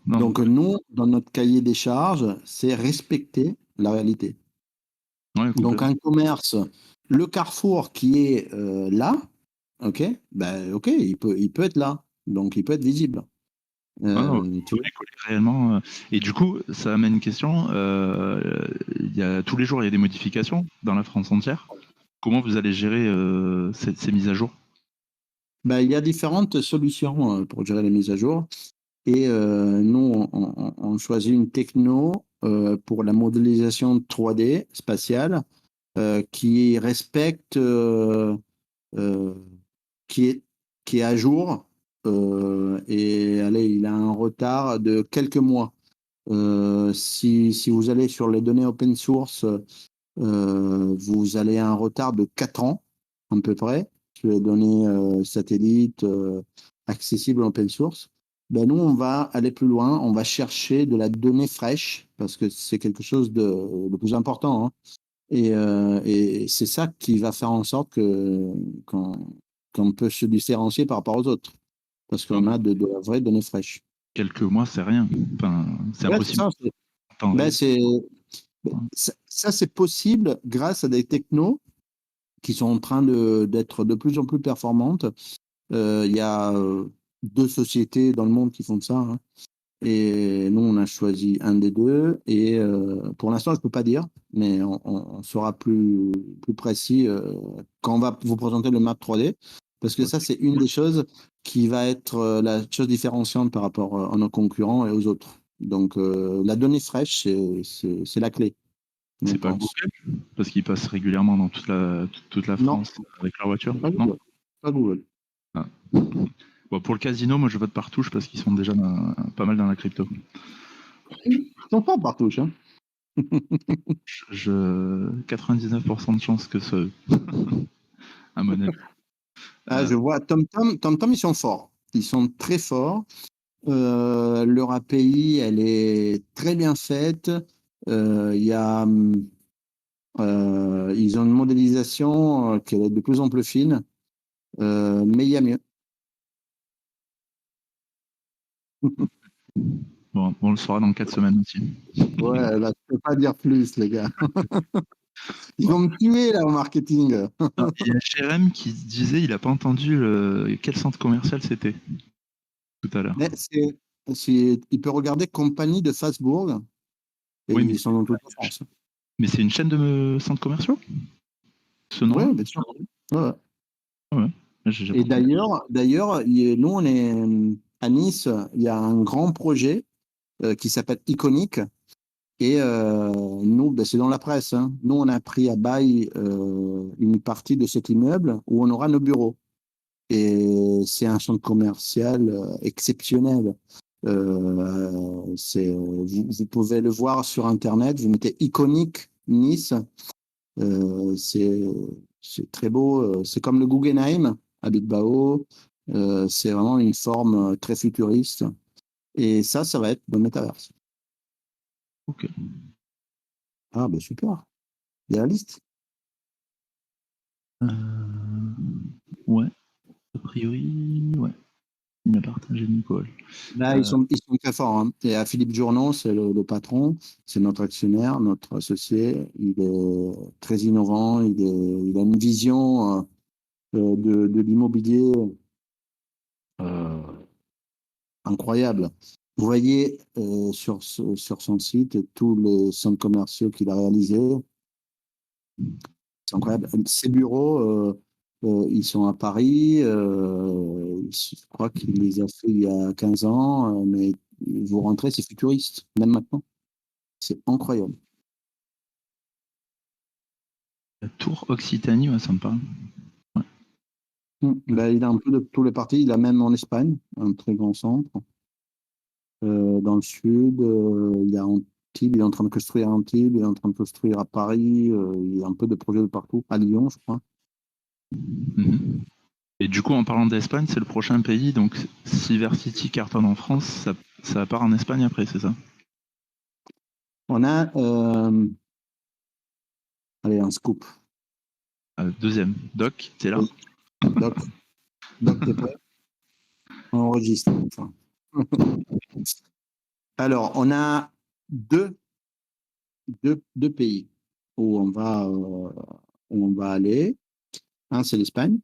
Non, Donc, nous, dans notre cahier des charges, c'est respecter la réalité. ouais, Donc, complètement. un commerce, le Carrefour qui est là, ok, ben, ok, il peut être là. Donc, il peut être visible. Ah non, Tu vois. coller réellement. Et du coup, ça amène une question. Tous les jours, il y a des modifications dans la France entière. Comment vous allez gérer ces mises à jour? Ben, il y a différentes solutions pour gérer les mises à jour. Et nous, on choisit une techno pour la modélisation 3D spatiale qui respecte, euh, qui est, qui est à jour. Et allez, il a un retard de quelques mois. Si vous allez sur les données open source, vous allez à un retard de 4 ans, à peu près, sur les données satellites accessibles en open source. Ben nous, on va aller plus loin, on va chercher de la donnée fraîche, parce que c'est quelque chose de plus important. Hein. Et c'est ça qui va faire en sorte qu'on peut se différencier par rapport aux autres, parce Ah qu'on bah, a de la vraie donnée fraîche. quelques mois, c'est rien. Enfin, c'est Ouais, c'est impossible ça. en temps Ben, réel. ça, c'est possible grâce à des technos qui sont en train d'être de plus en plus performantes. Il y a 2 sociétés dans le monde qui font ça. Hein. Et nous, on a choisi un des deux. Et pour l'instant, je ne peux pas dire, mais on sera plus précis quand on va vous présenter le map 3D. Parce que Ok. ça, c'est une des choses qui va être la chose différenciante par rapport à nos concurrents et aux autres. Donc, la donnée fraîche, c'est la clé, on C'est pas pense. Google, parce qu'ils passent régulièrement dans toute la Non, France avec leur voiture, pas non? Google. Pas Google. Ah. Bon, pour le casino, moi je vote par touche parce qu'ils sont déjà pas mal dans la crypto. Ils sont pas partout, hein. 99% de chances que ce à mon avis. Ah, je vois. TomTom, ils sont forts. Ils sont très forts. Leur API, elle est très bien faite. Il y a, ils ont une modélisation qui est de plus en plus fine, mais il y a mieux. Bon, on le saura dans 4 semaines aussi. Ouais, là, je peux pas dire plus, les gars. Ils Bon. vont me tuer là au marketing. Ah, il y a Jérém qui disait il a pas entendu quel centre commercial c'était tout à l'heure. Mais il peut regarder Compagnie de Fasbourg et Oui, ils sont dans toute la France. mais c'est une chaîne de centres commerciaux, ce Oui, nom-là? bien sûr. Ouais, ouais. Ah ouais, j'ai Et pas entendu. d'ailleurs, nous, on est à Nice, il y a un grand projet qui s'appelle Iconic. Et nous, ben, c'est dans la presse. Hein. Nous, on a pris à bail une partie de cet immeuble où on aura nos bureaux. Et c'est un centre commercial exceptionnel. Vous pouvez le voir sur Internet. Vous mettez Iconic Nice. Euh, c'est c'est très beau. C'est comme le Guggenheim à Bilbao. C'est vraiment une forme très futuriste. Et ça va être dans le métaverse. Ok. Ah, ben super. Il y a la liste. Euh, ouais, a priori, ouais. Il m'a partagé Nicole. Là, ils sont très forts. Hein. Et à Philippe Journon, c'est le patron, c'est notre actionnaire, notre associé. Il est très innovant, il a une vision de l'immobilier euh, incroyable. Vous voyez sur son site tous les centres commerciaux qu'il a réalisés. C'est incroyable. Ses bureaux, ils sont à Paris. Je crois qu'il les a fait il y a 15 ans, mais vous rentrez, c'est futuriste, même maintenant. C'est incroyable. La tour Occitanie, ouais, ça me parle. Ouais. Ben, il a un peu de tous les partis. Il a même en Espagne un très grand centre. Dans le sud, il y a Antibes. Il est en train de construire à Antibes. Il est en train de construire à Paris. Il y a un peu de projets de partout. À Lyon, je crois. Mhm. Et du coup, en parlant d'Espagne, c'est le prochain pays. Donc, si Versity cartonne en France, ça part en Espagne après, c'est ça? On a, allez, un scoop. Deuxième. Doc, t'es là? Oui. Doc, t'es prêt? On enregistre. Enfin. Alors, on a deux pays où on va aller. Un, c'est l'Espagne,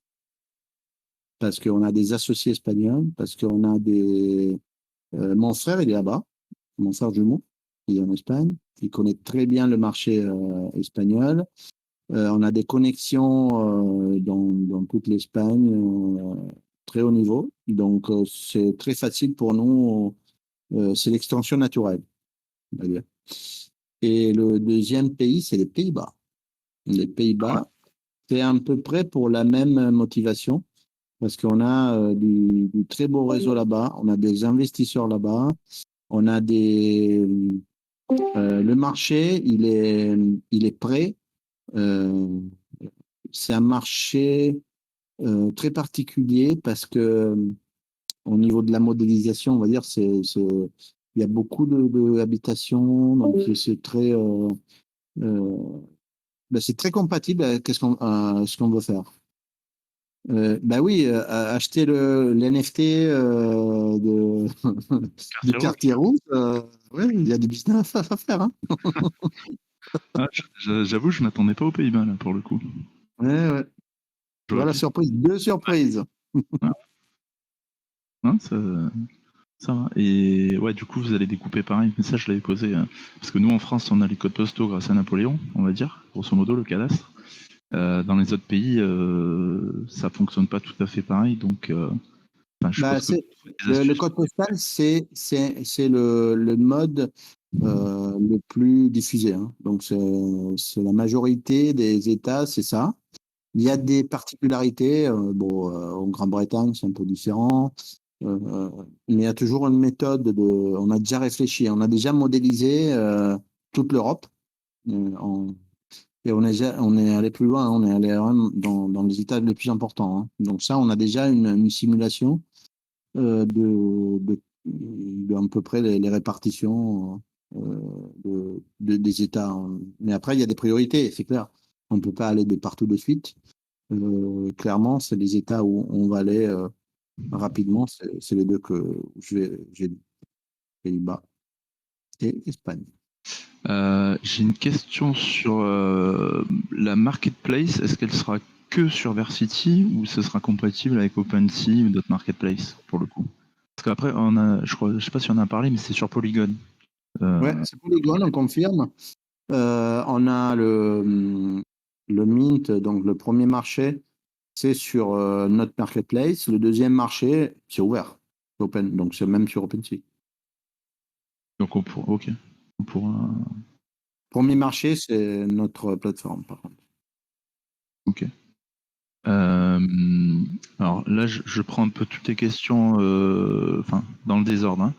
parce qu'on a des associés espagnols, parce qu'on a des. Mon frère, il est là-bas, mon frère jumeau, il est en Espagne. Il connaît très bien le marché espagnol. On a des connexions dans toute l'Espagne, très haut niveau. Donc, c'est très facile pour nous. C'est l'extension naturelle, on va dire. Et le deuxième pays, c'est les Pays-Bas. Les Pays-Bas, c'est à peu près pour la même motivation, parce qu'on a du très beau réseau là-bas, on a des investisseurs là-bas, on a le marché, il est prêt. C'est un marché très particulier parce que au niveau de la modélisation, on va dire, il y a beaucoup d'habitations, donc c'est très, c'est très compatible avec ce qu'on veut faire. Bah oui, acheter l'NFT du quartier rouge, ouais, il y a du business à faire. Hein. J'avoue, je m'attendais pas aux Pays-Bas là pour le coup. Ouais. Voilà, surprise, 2 surprises. Non, ça va. Et ouais, du coup, vous allez découper pareil. Mais ça, je l'avais posé. Parce que nous, en France, on a les codes postaux grâce à Napoléon, on va dire, grosso modo, le cadastre. Dans les autres pays, ça fonctionne pas tout à fait pareil. Donc, je suppose que le code postal, c'est le mode le plus diffusé. Hein. Donc, c'est la majorité des États, c'est ça. Il y a des particularités. En Grande-Bretagne, c'est un peu différent. Mais il y a toujours une méthode on a déjà réfléchi, on a déjà modélisé toute l'Europe. Et on est allé plus loin, on est allé dans les États les plus importants. Hein. Donc ça, on a déjà une simulation à peu près les répartitions des États. Hein. Mais après, il y a des priorités, c'est clair. On ne peut pas aller de partout de suite. Clairement, c'est les États où on va aller rapidement. C'est les deux que j'ai dit. Pays-Bas et Espagne. J'ai une question sur la marketplace. Est-ce qu'elle sera que sur Versity ou ce sera compatible avec OpenSea ou d'autres marketplaces pour le coup? Parce qu'après, je sais pas si on en a parlé, mais c'est sur Polygon. Ouais, c'est Polygon, on confirme. On a le Mint, donc le premier marché, c'est sur notre marketplace. Le deuxième marché, c'est ouvert, open, donc c'est même sur OpenSea. Donc on pourra. Premier marché, c'est notre plateforme, par contre. Ok. Alors là, je prends un peu toutes les questions, dans le désordre.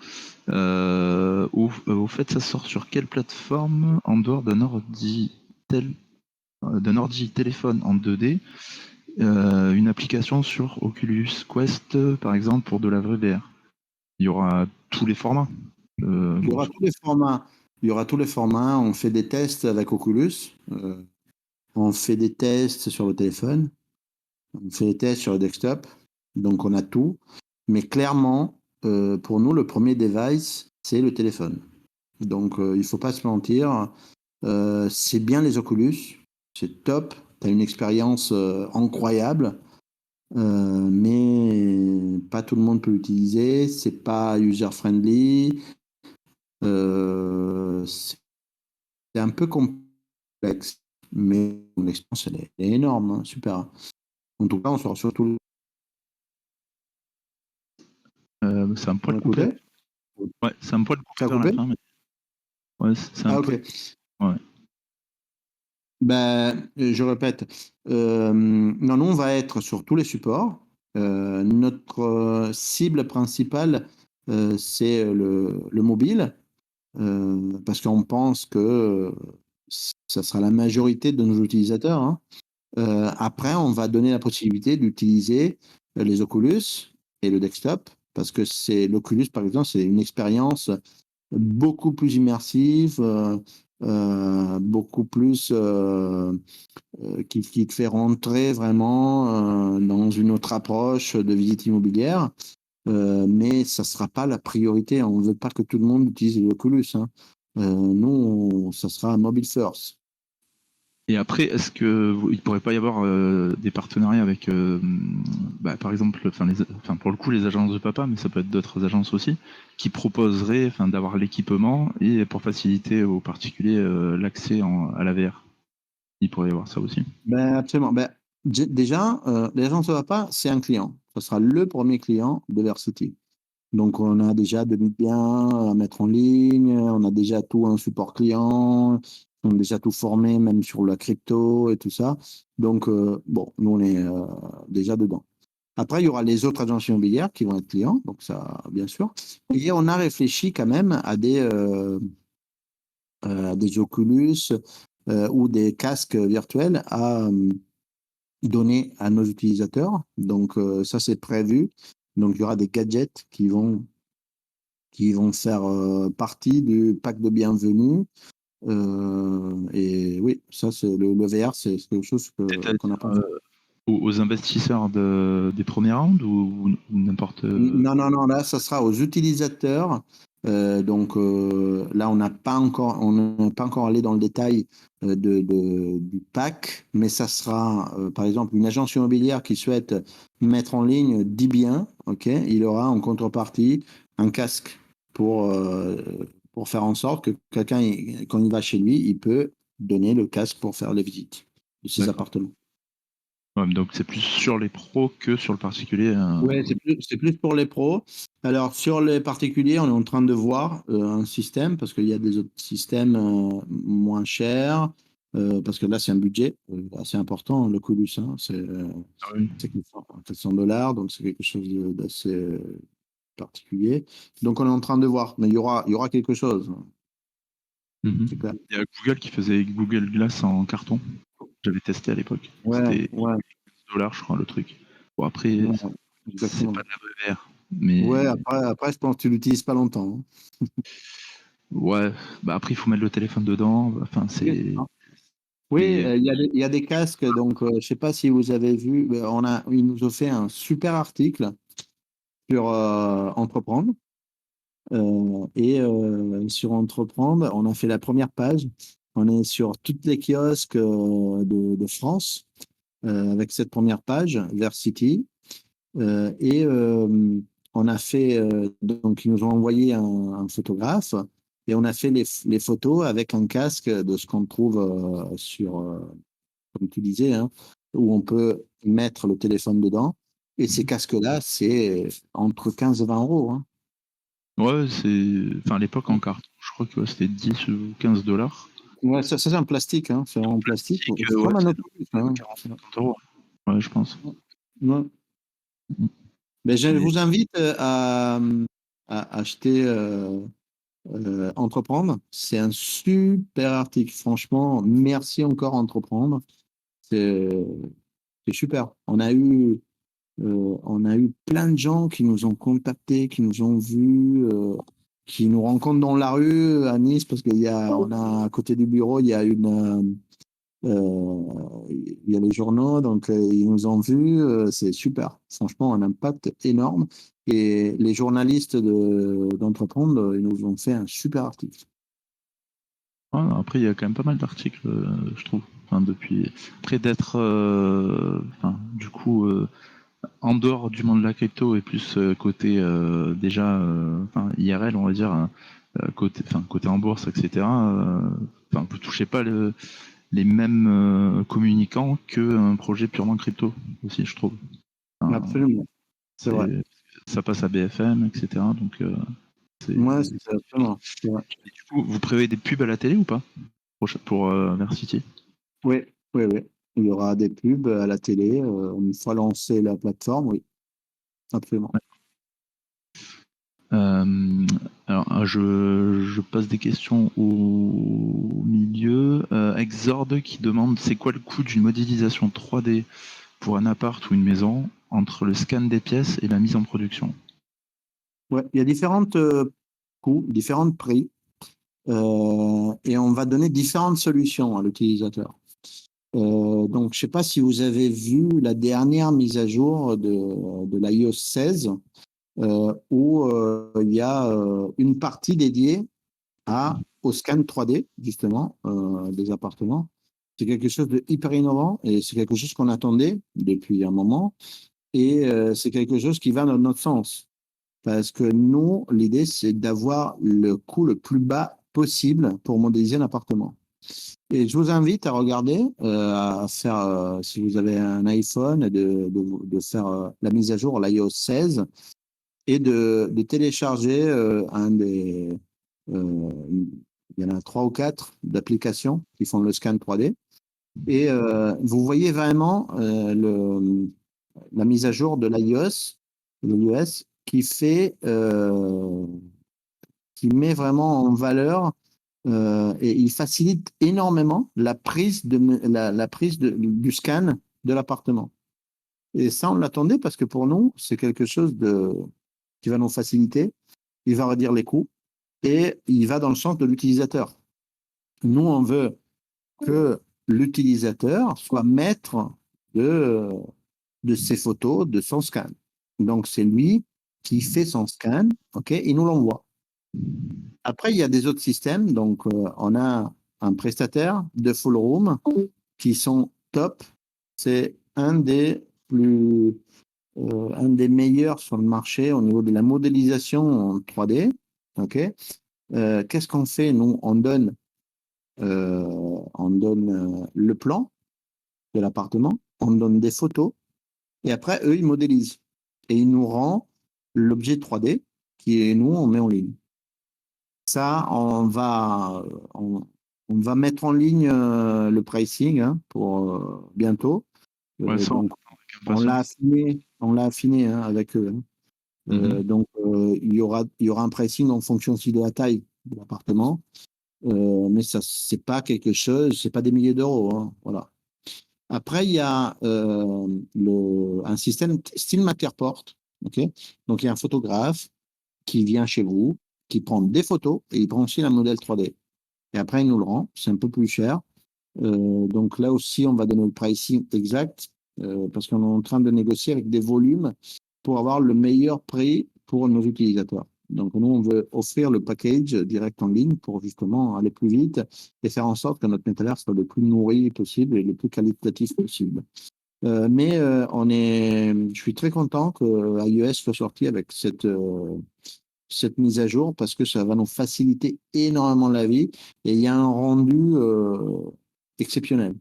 Hein. Au fait, ça sort sur quelle plateforme en dehors d'un ordi téléphone en 2D? Une application sur Oculus Quest, par exemple, pour de la vraie VR. Il y aura tous les formats. Il y aura tous les formats. Il y aura tous les formats. On fait des tests avec Oculus. On fait des tests sur le téléphone. On fait des tests sur le desktop. Donc, on a tout. Mais clairement, pour nous, le premier device, c'est le téléphone. Donc, il ne faut pas se mentir. C'est bien les Oculus. C'est top. Tu as une expérience incroyable. Mais pas tout le monde peut l'utiliser. C'est pas user-friendly. C'est un peu complexe. Mais l'expérience, elle est énorme. Hein, super. En tout cas, on sera surtout. C'est un poil coupé. Ouais, c'est un poil coupé vers la fin. Mais... Ouais, c'est un ok. Ouais. Ben, je répète. Non, on va être sur tous les supports. Notre cible principale, c'est le mobile. Parce qu'on pense que ça sera la majorité de nos utilisateurs. Hein. Après, on va donner la possibilité d'utiliser les Oculus et le desktop, parce que l'Oculus, par exemple, c'est une expérience beaucoup plus immersive, beaucoup plus qui te fait rentrer vraiment dans une autre approche de visite immobilière. Mais ça ne sera pas la priorité. On ne veut pas que tout le monde utilise l'Oculus. Hein. Nous, ça sera mobile first. Et après, est-ce que il pourrait pas y avoir des partenariats avec, par exemple, pour le coup, les agences de papa, mais ça peut être d'autres agences aussi, qui proposeraient, d'avoir l'équipement et pour faciliter aux particuliers l'accès à la VR. Il pourrait y avoir ça aussi. Absolument. Déjà, l'agence de papa, c'est un client. Ce sera le premier client de Versity. Donc, on a déjà de biens à mettre en ligne, on a déjà tout un support client, on a déjà tout formé, même sur la crypto et tout ça. Donc, nous, on est déjà dedans. Après, il y aura les autres agences immobilières qui vont être clients, donc ça, bien sûr. Et on a réfléchi quand même à des Oculus ou des casques virtuels à donner à nos utilisateurs. Donc, ça, c'est prévu. Donc, il y aura des gadgets qui vont faire partie du pack de bienvenue. Et oui, ça, c'est le VR, c'est quelque chose qu'on n'a pas fait. Aux investisseurs des premiers rounds ou n'importe. Non, là, ça sera aux utilisateurs. Donc là, on n'est pas encore allé dans le détail du pack, mais ça sera, par exemple, une agence immobilière qui souhaite mettre en ligne 10 biens, ok, il aura en contrepartie un casque pour faire en sorte que quelqu'un, quand il va chez lui, il peut donner le casque pour faire les visites de ses appartements. Ouais, donc c'est plus sur les pros que sur le particulier. Oui, c'est plus pour les pros. Alors sur les particuliers, on est en train de voir un système parce qu'il y a des autres systèmes moins chers. Parce que là, c'est un budget assez important, le Oculus. Hein, c'est $400, donc c'est quelque chose d'assez particulier. Donc on est en train de voir, mais il y aura quelque chose. C'est clair. Il y a Google qui faisait Google Glass en carton. J'avais testé à l'époque. C'était $15, je crois, le truc. Bon, après, c'est pas de la vraie VR. Mais... Ouais, après, je pense que tu l'utilises pas longtemps. Hein. Ouais, après, il faut mettre le téléphone dedans. Enfin, c'est... Oui, il y a des casques. Donc, je ne sais pas si vous avez vu, ils nous ont fait un super article sur Entreprendre. Et sur Entreprendre, on a fait la première page. On est sur toutes les kiosques de France avec cette première page, Versity. Et on a fait, donc ils nous ont envoyé un photographe et on a fait les photos avec un casque de ce qu'on trouve sur, comme tu disais, hein, où on peut mettre le téléphone dedans. Et ces casques-là, c'est entre 15 et 20 euros. Hein. Ouais, à l'époque en carton, je crois que c'était 10 ou $15. Ouais, ça c'est en plastique, hein, c'est en plastique. C'est comme un autre. 40 euros. Ouais, je pense. Ouais. Mais je vous invite à acheter Entreprendre. C'est un super article. Franchement, merci encore Entreprendre. C'est super. On a eu plein de gens qui nous ont contactés, qui nous ont vus, qui nous rencontrent dans la rue à Nice parce on a à côté du bureau, il y a les journaux, donc ils nous ont vus, c'est super. Franchement, un impact énorme. Et les journalistes d'Entreprendre, ils nous ont fait un super article. Ouais, après, il y a quand même pas mal d'articles, je trouve. Depuis. Après d'être, du coup, en dehors du monde de la crypto et plus côté déjà, IRL, on va dire, côté en bourse, etc. Vous touchez pas les mêmes communicants qu'un projet purement crypto aussi, je trouve. Absolument. C'est vrai. Ça passe à BFM, etc. Donc, ouais, c'est absolument. Ouais. Et du coup, vous prévoyez des pubs à la télé ou pas pour Versity? Oui. Il y aura des pubs à la télé. Une fois lancé la plateforme, oui. Absolument. Ouais. Alors, je pose des questions au milieu. Exord qui demande c'est quoi le coût d'une modélisation 3D pour un appart ou une maison entre le scan des pièces et la mise en production? Ouais, il y a différentes coûts, différents prix, et on va donner différentes solutions à l'utilisateur. Donc, je ne sais pas si vous avez vu la dernière mise à jour de l'iOS 16, où il y a une partie dédiée au scan 3D, justement, des appartements. C'est quelque chose de hyper innovant et c'est quelque chose qu'on attendait depuis un moment. Et c'est quelque chose qui va dans notre sens. Parce que nous, l'idée, c'est d'avoir le coût le plus bas possible pour modéliser un appartement. Et je vous invite à regarder, à faire, si vous avez un iPhone, de faire la mise à jour, l'iOS 16, et de télécharger il y en a 3 ou 4 d'applications qui font le scan 3D. Et vous voyez vraiment la mise à jour de l'iOS qui met vraiment en valeur et il facilite énormément la prise du scan de l'appartement. Et ça, on l'attendait parce que pour nous, c'est quelque chose qui va nous faciliter. Il va réduire les coûts et il va dans le sens de l'utilisateur. Nous, on veut que l'utilisateur soit maître de ses photos, de son scan. Donc, c'est lui qui fait son scan, OK, et nous l'envoie. Après, il y a des autres systèmes. Donc, on a un prestataire de full room qui sont top. C'est un des meilleurs sur le marché au niveau de la modélisation en 3D. OK. Qu'est-ce qu'on fait? Nous, on donne le plan de l'appartement, on donne des photos et après, eux, ils modélisent. Et ils nous rendent l'objet 3D qui, nous, on met en ligne. Ça, on va mettre en ligne le pricing pour bientôt. Ouais, ça, Donc, on on l'a affiné avec eux. Donc, il y aura un pricing en fonction aussi de la taille de l'appartement. Mais ça, c'est pas quelque chose, c'est pas des milliers d'euros. Hein, voilà. Après, il y a un système style Matterport. Okay, donc, il y a un photographe qui vient chez vous, qui prend des photos et il prend aussi un modèle 3D. Et après, il nous le rend. C'est un peu plus cher. Donc là aussi, on va donner le pricing exact parce qu'on est en train de négocier avec des volumes pour avoir le meilleur prix pour nos utilisateurs. Donc nous, on veut offrir le package direct en ligne pour justement aller plus vite et faire en sorte que notre métavers soit le plus nourri possible et le plus qualitatif possible. Mais je suis très content que iOS soit sorti avec cette mise à jour parce que ça va nous faciliter énormément la vie et il y a un rendu exceptionnel.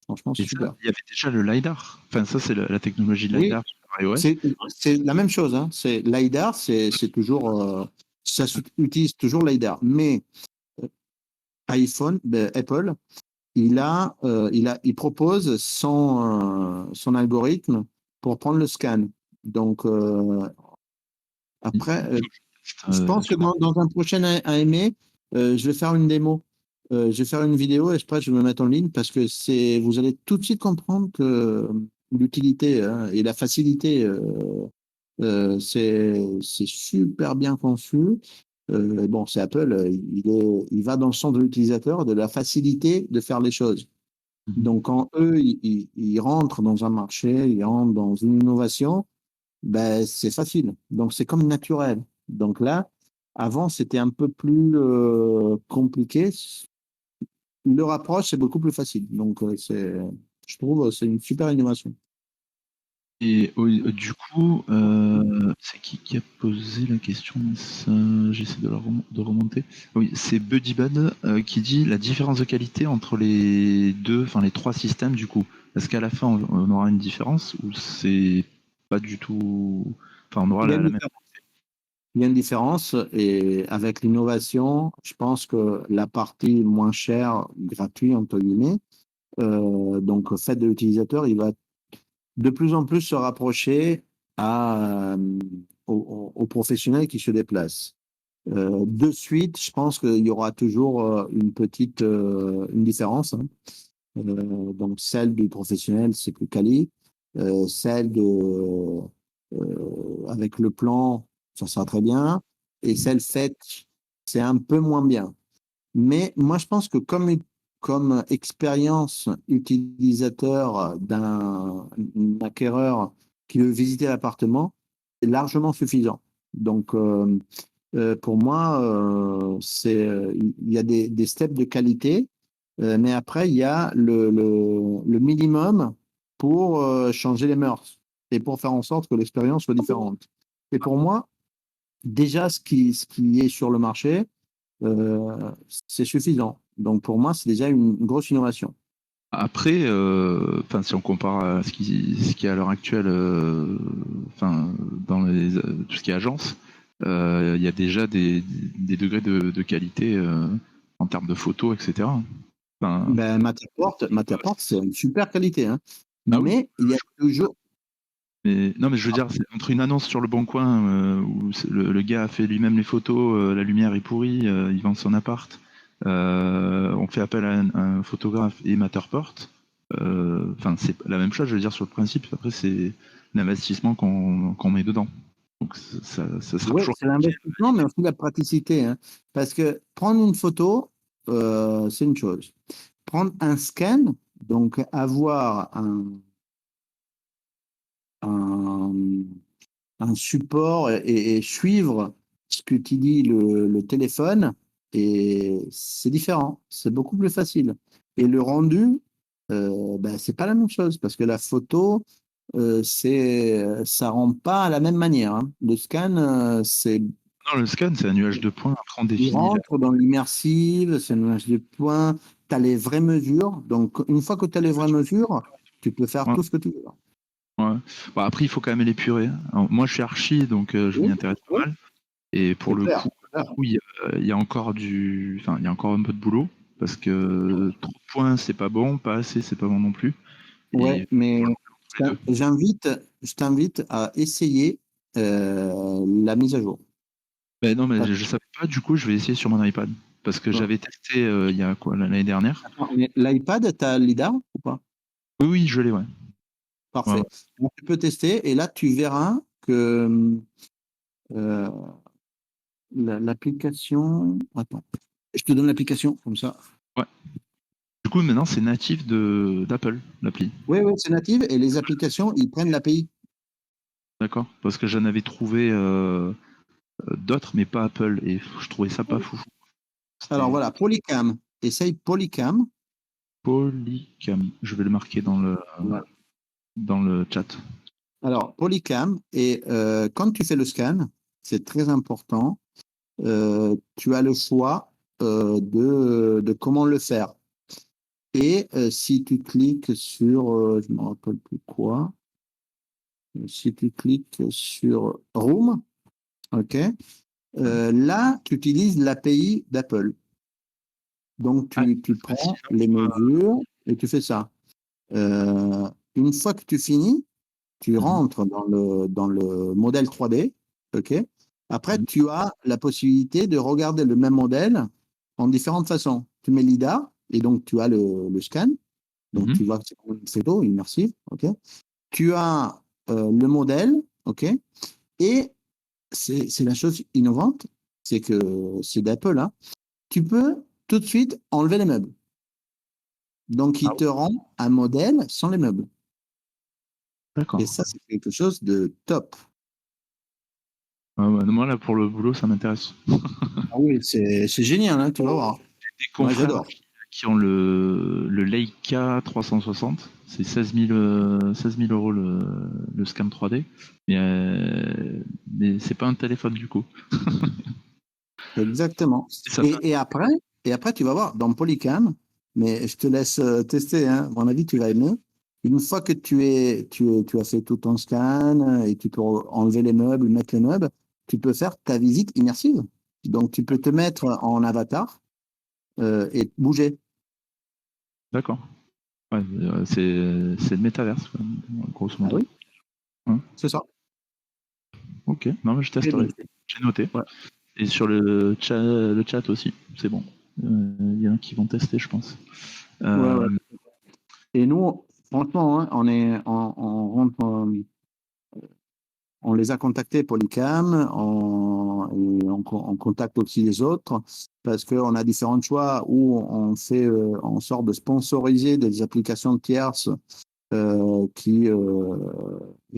Franchement, c'est super. Il y avait déjà le LiDAR. Enfin, ça, c'est la technologie Oui, LiDAR sur iOS. c'est la même chose. Hein. LiDAR, c'est toujours, ça utilise toujours LiDAR. Mais Apple, il propose son algorithme pour prendre le scan. Donc, après, je pense que dans un prochain AMA, je vais faire une démo. Je vais faire une vidéo et après, je vais me mettre en ligne parce que vous allez tout de suite comprendre que l'utilité et la facilité, c'est super bien conçu. Bon, c'est Apple, il va dans le sens de l'utilisateur, de la facilité de faire les choses. Donc, quand eux, ils rentrent dans un marché, ils rentrent dans une innovation, ben, c'est facile. Donc, c'est comme naturel. Donc là, avant, c'était un peu plus compliqué. Leur approche, c'est beaucoup plus facile. Donc, je trouve c'est une super innovation. Et du coup, c'est qui a posé la question? J'essaie de remonter. Oui, c'est BuddyBud qui dit la différence de qualité entre les trois systèmes du coup. Est-ce qu'à la fin on aura une différence ou c'est pas du tout. Enfin, on aura la même. Il y a une différence et avec l'innovation, je pense que la partie moins chère, gratuite entre guillemets, donc faite de l'utilisateur, il va de plus en plus se rapprocher aux professionnels qui se déplacent. De suite, je pense qu'il y aura toujours une différence. Hein. Donc celle du professionnel, c'est plus quali. Celle avec le plan, ça sera très bien. Et celle faite, c'est un peu moins bien. Mais moi, je pense que comme expérience utilisateur d'un acquéreur qui veut visiter l'appartement, c'est largement suffisant. Donc, pour moi, il y a des steps de qualité, mais après, il y a le minimum pour changer les mœurs et pour faire en sorte que l'expérience soit différente. Et pour moi, déjà, ce qui est sur le marché, c'est suffisant. Donc pour moi, c'est déjà une grosse innovation. Après, si on compare à ce qui est à l'heure actuelle, dans tout ce qui est agence, il y a déjà des degrés de qualité en termes de photos, etc. Ben, Matterport, c'est une super qualité, hein. Ah oui. Mais il y a toujours. Mais non, mais je veux dire, c'est entre une annonce sur le Bon Coin où le gars a fait lui-même les photos, la lumière est pourrie, il vend son appart. On fait appel à un photographe et Matterport. C'est la même chose, je veux dire, sur le principe. Après, c'est l'investissement qu'on met dedans. Donc, ça sera Oui, toujours. c'est l'investissement, mais aussi la praticité, hein. Parce que prendre une photo, c'est une chose. Prendre un scan, donc avoir un, un support et suivre ce que tu dis le téléphone, et c'est différent, c'est beaucoup plus facile. Et le rendu, ben, c'est pas la même chose parce que la photo, ça rend pas à la même manière, hein. Le scan, Non, le scan, c'est un nuage de points. Après, on il définit. rentre dans l'immersive, c'est un nuage de points, tu as les vraies mesures. Donc, une fois que tu as les vraies mesures, tu peux faire Ouais, tout ce que tu veux. ouais. Bon, après, il faut quand même l'épurer. Alors, moi, je suis archi, donc je m'y Oui, intéresse pas oui, mal. Et pour c'est le clair. coup, il y a encore il y a encore un peu de boulot parce que trop de points, c'est pas bon, pas assez, c'est pas bon non plus. Ouais, Et mais les deux. je t'invite à essayer la mise à jour. Ben non, mais Parce- je savais pas. Du coup, je vais essayer sur mon iPad parce que j'avais testé il y a quoi l'année dernière. Attends, mais L'iPad, tu as LiDAR ou pas? Oui, oui, je l'ai, ouais. Ouais, ouais. Parfait. Donc, tu peux tester et là, tu verras que euh, l'application. Attends, je te donne l'application comme ça. Ouais. Du coup, maintenant, c'est natif d'Apple, l'appli. Oui, oui, c'est native et les applications, ils prennent l'API. D'accord? Parce que j'en avais trouvé d'autres, mais pas Apple, et je trouvais ça pas fou. Alors C'était voilà, Polycam. Essaye Polycam. Polycam. Je vais le marquer Voilà. dans le chat. Alors, Polycam, et quand tu fais le scan, c'est très important, tu as le choix de comment le faire. Et si tu cliques sur, je ne me rappelle plus quoi, si tu cliques sur Room, ok, là, tu utilises l'API d'Apple. Donc, Ah, tu parce que prends sinon, les mesures et tu fais ça. Une fois que tu finis, tu Mhm. rentres dans le modèle 3D, ok. Après, Mhm. tu as la possibilité de regarder le même modèle en différentes façons. Tu mets LiDAR et donc tu as le scan. Donc, tu Mhm. vois que c'est comme une photo immersive, ok. Tu as le modèle, ok. Et c'est la chose innovante, c'est que c'est d'Apple, hein. Tu peux tout de suite enlever les meubles. Donc, Ah il oui, te rend un modèle sans les meubles. Et d'accord. ça, c'est quelque chose de top. Ah ouais, moi, là, pour le boulot, ça m'intéresse. Ah oui, c'est génial, hein, tu vas voir. Des Moi, confrères j'adore. qui ont le Leica 360, c'est 16 000 euros le scan 3D, mais c'est pas un téléphone du coup. Exactement. Et ça fait un- Et, et après, et après, tu vas voir dans Polycam, mais je te laisse tester, hein. À mon avis, tu vas aimer. Une fois que tu as fait tout ton scan et tu peux enlever les meubles, mettre les meubles, tu peux faire ta visite immersive. Donc, tu peux te mettre en avatar et bouger. D'accord. Ouais, c'est le métaverse, quoi, grosso Ah modo. oui, Hein, c'est ça. ok, non, mais je Très bien testerai. fait. J'ai noté. Ouais. Et sur le chat aussi, c'est bon. Il y en a qui vont tester, je pense. Ouais, ouais. Euh, Et nous, franchement, hein, on les a contactés, Polycam, et on contacte aussi les autres, parce qu'on a différents choix où on sort de sponsoriser des applications tierces et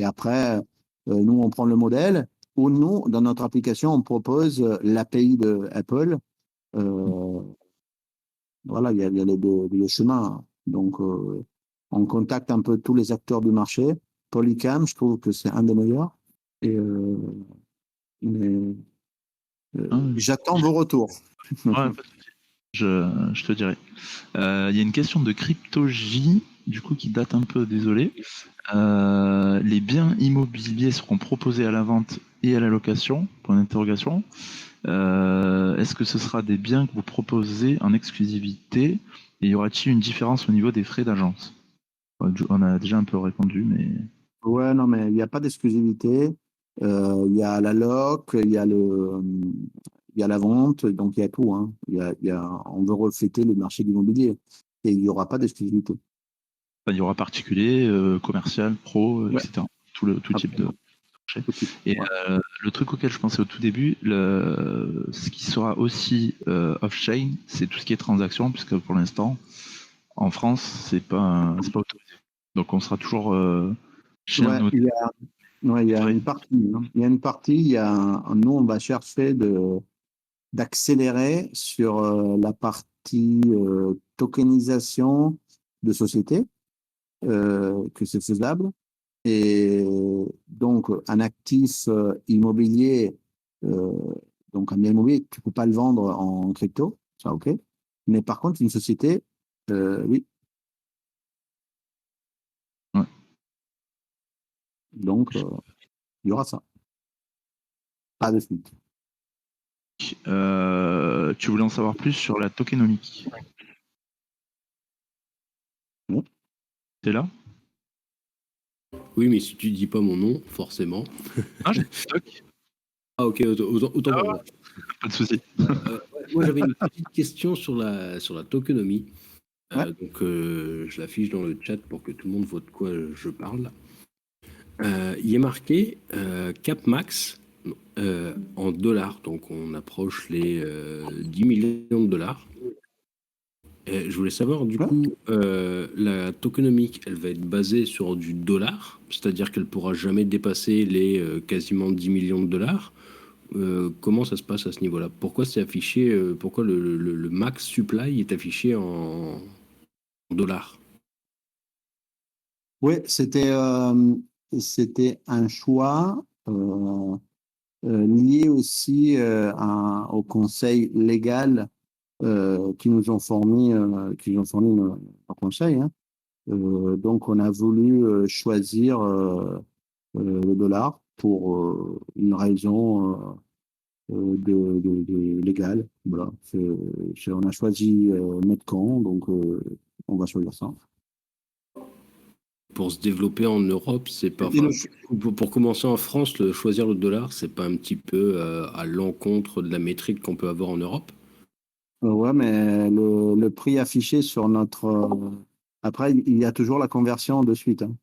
après, nous, on prend le modèle, ou nous, dans notre application, on propose l'API de Apple. Voilà, il y a les chemins. Donc, on contacte un peu tous les acteurs du marché. Polycam, je trouve que c'est un des meilleurs. Et, mais, j'attends vos retours. Ouais, je te dirai. Il y a une question de CryptoJ, du coup, qui date un peu, désolé. Les biens immobiliers seront proposés à la vente et à la location, point d'interrogation. Est-ce que ce sera des biens que vous proposez en exclusivité et y aura-t-il une différence au niveau des frais d'agence? On a déjà un peu répondu, mais... Ouais, non, mais il n'y a pas d'exclusivité. Il y a la loc, il y a la vente, donc il y a tout. Hein. On veut refléter le marché de l'immobilier et il n'y aura pas d'exclusivité. Il y aura particulier, commercial, pro, Ouais. etc. Tout type de marché. Et Ouais. le truc auquel je pensais au tout début, ce qui sera aussi off-chain, c'est tout ce qui est transaction, puisque pour l'instant, en France, c'est pas autorisé. Donc on sera toujours chez un Ouais, notaire. il y a une partie. Hein. Il y a une partie, nous, on va chercher d'accélérer sur la partie tokenisation de société, que c'est faisable. Et donc, un actif immobilier, euh, donc un bien immobilier, tu ne peux pas le vendre en crypto, ça, OK. Mais par contre, une société, oui. Ouais. Donc, il y aura ça. Pas de suite. Tu voulais en savoir plus sur la tokenomics? Oui. T'es là? Oui, mais si tu dis pas mon nom, forcément. Ah, j'ai toc. Ah, ok, autant pour moi. Pas de souci. Moi, j'avais une petite question sur la tokenomie. Ouais. Donc, je l'affiche dans le chat pour que tout le monde voit de quoi je parle. Il est marqué Cap Max en dollars. Donc, on approche les 10 millions de dollars. Et je voulais savoir, du Ouais. coup, la tokenomique, elle va être basée sur du dollar, c'est-à-dire qu'elle pourra jamais dépasser les quasiment 10 millions de dollars. Comment ça se passe à ce niveau-là? Pourquoi c'est affiché, pourquoi le max supply est affiché en dollars? Oui, c'était un choix lié aussi au conseil légal qui nous ont fourni nos conseils. Hein. Donc, on a voulu choisir le dollar pour une raison légale. Voilà. On a choisi notre camp, donc on va choisir ça. Pour se développer en Europe, c'est pas. Et Pour commencer en France, choisir le dollar, c'est pas un petit peu à l'encontre de la métrique qu'on peut avoir en Europe? Ouais, mais le prix affiché sur notre. Après, il y a toujours la conversion de suite. Hein.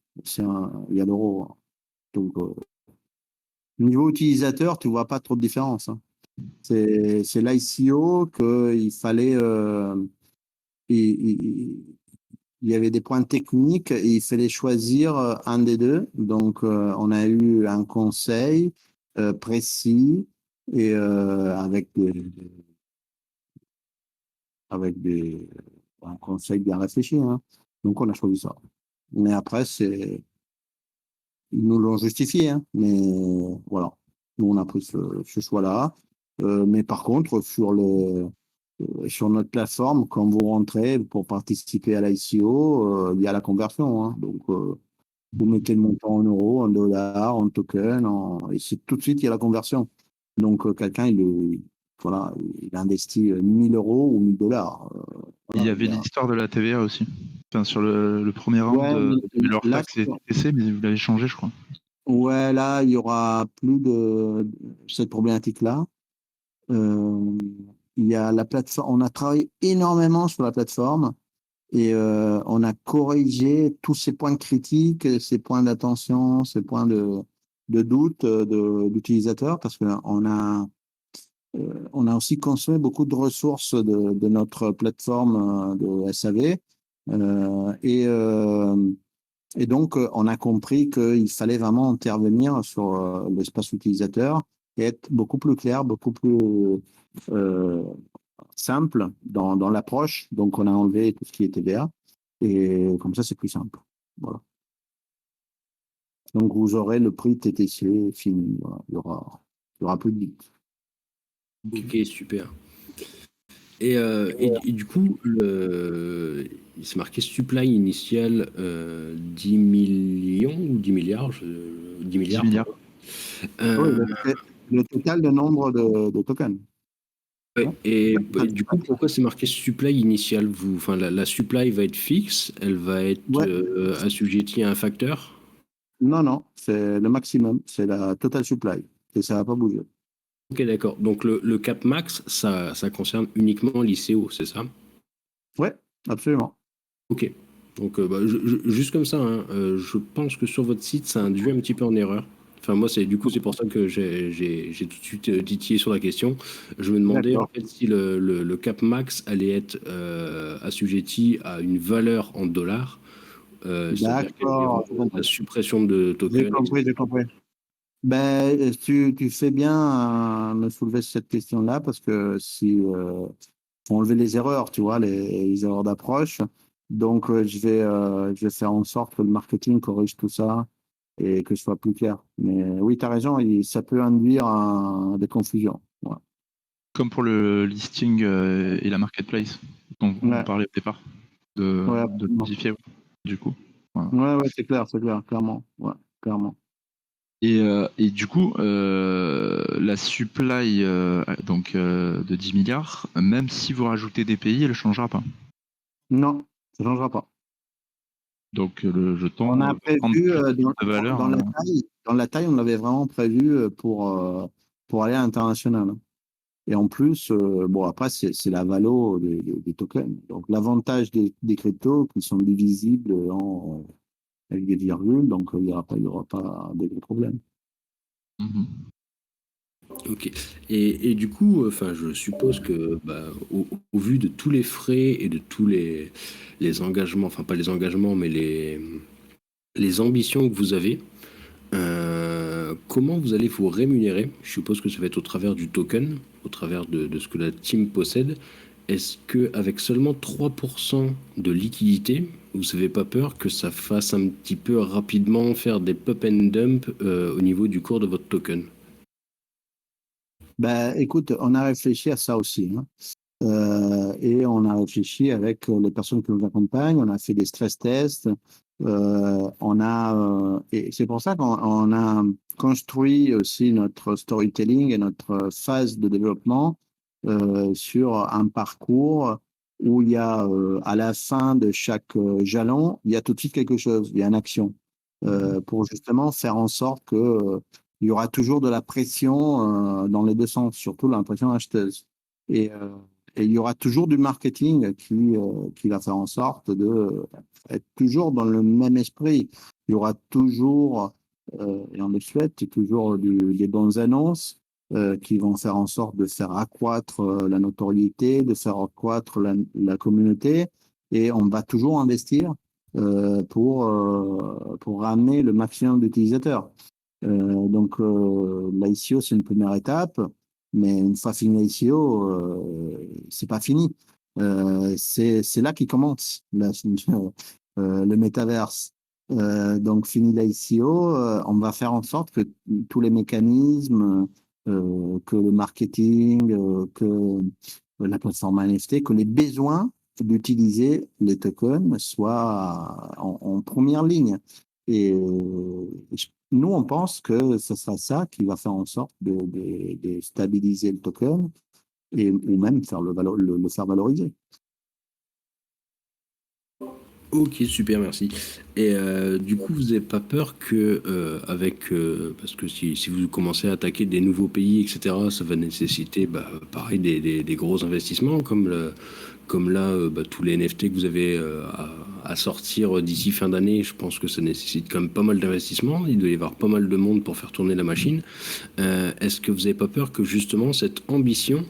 Il y a l'euro. Hein. Donc, niveau utilisateur, tu vois pas trop de différence. Hein. C'est l'ICO qu'il fallait. Il y avait des points techniques et il fallait choisir un des deux. Donc, on a eu un conseil précis et avec un conseil bien réfléchi. Hein. Donc, on a choisi ça. Mais après, ils nous l'ont justifié. Hein. Mais voilà, nous, on a pris ce choix-là. Mais par contre, sur notre plateforme, quand vous rentrez pour participer à l'ICO, il y a la conversion. Hein. Donc, vous mettez le montant en euros, en dollars, en token, et tout de suite, il y a la conversion. Donc, quelqu'un, voilà, il investit 1000 euros ou 1000 dollars. Il y Voilà, avait l'histoire de la TVA aussi. Enfin, sur le premier round, Ouais, il y avait leur là, taxe et TTC, mais vous l'avez changé, je crois. ouais, là, il y aura plus de cette problématique-là. Il y a la plateforme. On a travaillé énormément sur la plateforme Et on a corrigé tous ces points critiques, ces points d'attention, ces points de doute d'utilisateurs, parce qu'on a, on a aussi consommé beaucoup de ressources de notre plateforme de SAV. Et donc, on a compris qu'il fallait vraiment intervenir sur l'espace utilisateur et être beaucoup plus clair, beaucoup plus simple dans l'approche. Donc, on a enlevé tout ce qui était TVA et comme ça, c'est plus simple. Voilà. Donc, vous aurez le prix TTC fini. Voilà. Il y aura plus de bits. Ok, super. Et du coup, c'est marqué supply initial 10 millions ou 10 milliards 10 milliards. 10 milliards. Le total de nombre de tokens. Ouais. Et du coup, pourquoi c'est marqué supply initial enfin, la supply va être fixe, elle va être assujettie à un facteur? Non, c'est le maximum, c'est la total supply et ça va pas bouger. Ok, d'accord. Donc le cap max, ça concerne uniquement l'ICO, c'est ça? Ouais, absolument. Ok. Donc juste comme ça, hein, je pense que sur votre site, ça induit un petit peu en erreur. Enfin, moi, c'est pour ça que j'ai tout de suite titillé sur la question. Je me demandais en fait si le cap max allait être assujetti à une valeur en dollars, c'est-à-dire qu'il y aura la suppression de tokens. J'ai compris. Ben, tu fais bien me soulever cette question-là parce que si faut enlever les erreurs, tu vois, les erreurs d'approche. Donc, je vais faire en sorte que le marketing corrige tout ça et que ce soit plus clair. Mais oui, tu as raison, ça peut induire des confusions. Ouais. Comme pour le listing et la marketplace dont on parlait au départ, de modifier, du coup. Voilà. Ouais, c'est clair, clairement. Ouais, clairement. Et du coup, la supply donc, de 10 milliards, même si vous rajoutez des pays, elle ne changera pas. Non, ça ne changera pas. Donc le jeton, on a prévu valeur, dans la taille, on avait vraiment prévu pour aller à l'international. Et en plus, bon, après, c'est la valo des tokens. Donc, l'avantage des cryptos qui sont divisibles avec des virgules, donc il n'y aura pas de gros problèmes. Ok. Et du coup, enfin, je suppose que, au vu de tous les frais et de tous les engagements, enfin pas les engagements, mais les ambitions que vous avez, comment vous allez vous rémunérer? Je suppose que ça va être au travers du token, au travers de ce que la team possède. Est-ce que avec seulement 3% de liquidité, vous n'avez pas peur que ça fasse un petit peu rapidement faire des pump and dump au niveau du cours de votre token? Ben, écoute, on a réfléchi à ça aussi. Hein. Et on a réfléchi avec les personnes qui nous accompagnent. On a fait des stress tests. Et c'est pour ça qu'on a construit aussi notre storytelling et notre phase de développement sur un parcours où il y a à la fin de chaque jalon, il y a tout de suite quelque chose, il y a une action pour justement faire en sorte que il y aura toujours de la pression dans les deux sens, surtout la pression acheteuse. Et il y aura toujours du marketing qui va faire en sorte d'être toujours dans le même esprit. Il y aura toujours, et on le souhaite, toujours des bonnes annonces qui vont faire en sorte de faire accroître la notoriété, de faire accroître la communauté. Et on va toujours investir pour ramener le maximum d'utilisateurs. Donc, l'ICO, c'est une première étape. Mais une fois fini l'ICO, c'est pas fini. C'est là qu'il commence le métaverse. Donc, fini l'ICO, on va faire en sorte que tous les mécanismes, que le marketing, que la plateforme NFT, que les besoins d'utiliser les tokens soient en première ligne. Et nous, on pense que ce sera ça qui va faire en sorte de stabiliser le token ou même faire le faire valoriser. Ok, super, merci. Et du coup, vous n'avez pas peur que, parce que si vous commencez à attaquer des nouveaux pays, etc., ça va nécessiter, pareil, des gros investissements, comme là, tous les NFT que vous avez à sortir d'ici fin d'année, je pense que ça nécessite quand même pas mal d'investissements. Il doit y avoir pas mal de monde pour faire tourner la machine. Est-ce que vous n'avez pas peur que justement cette ambition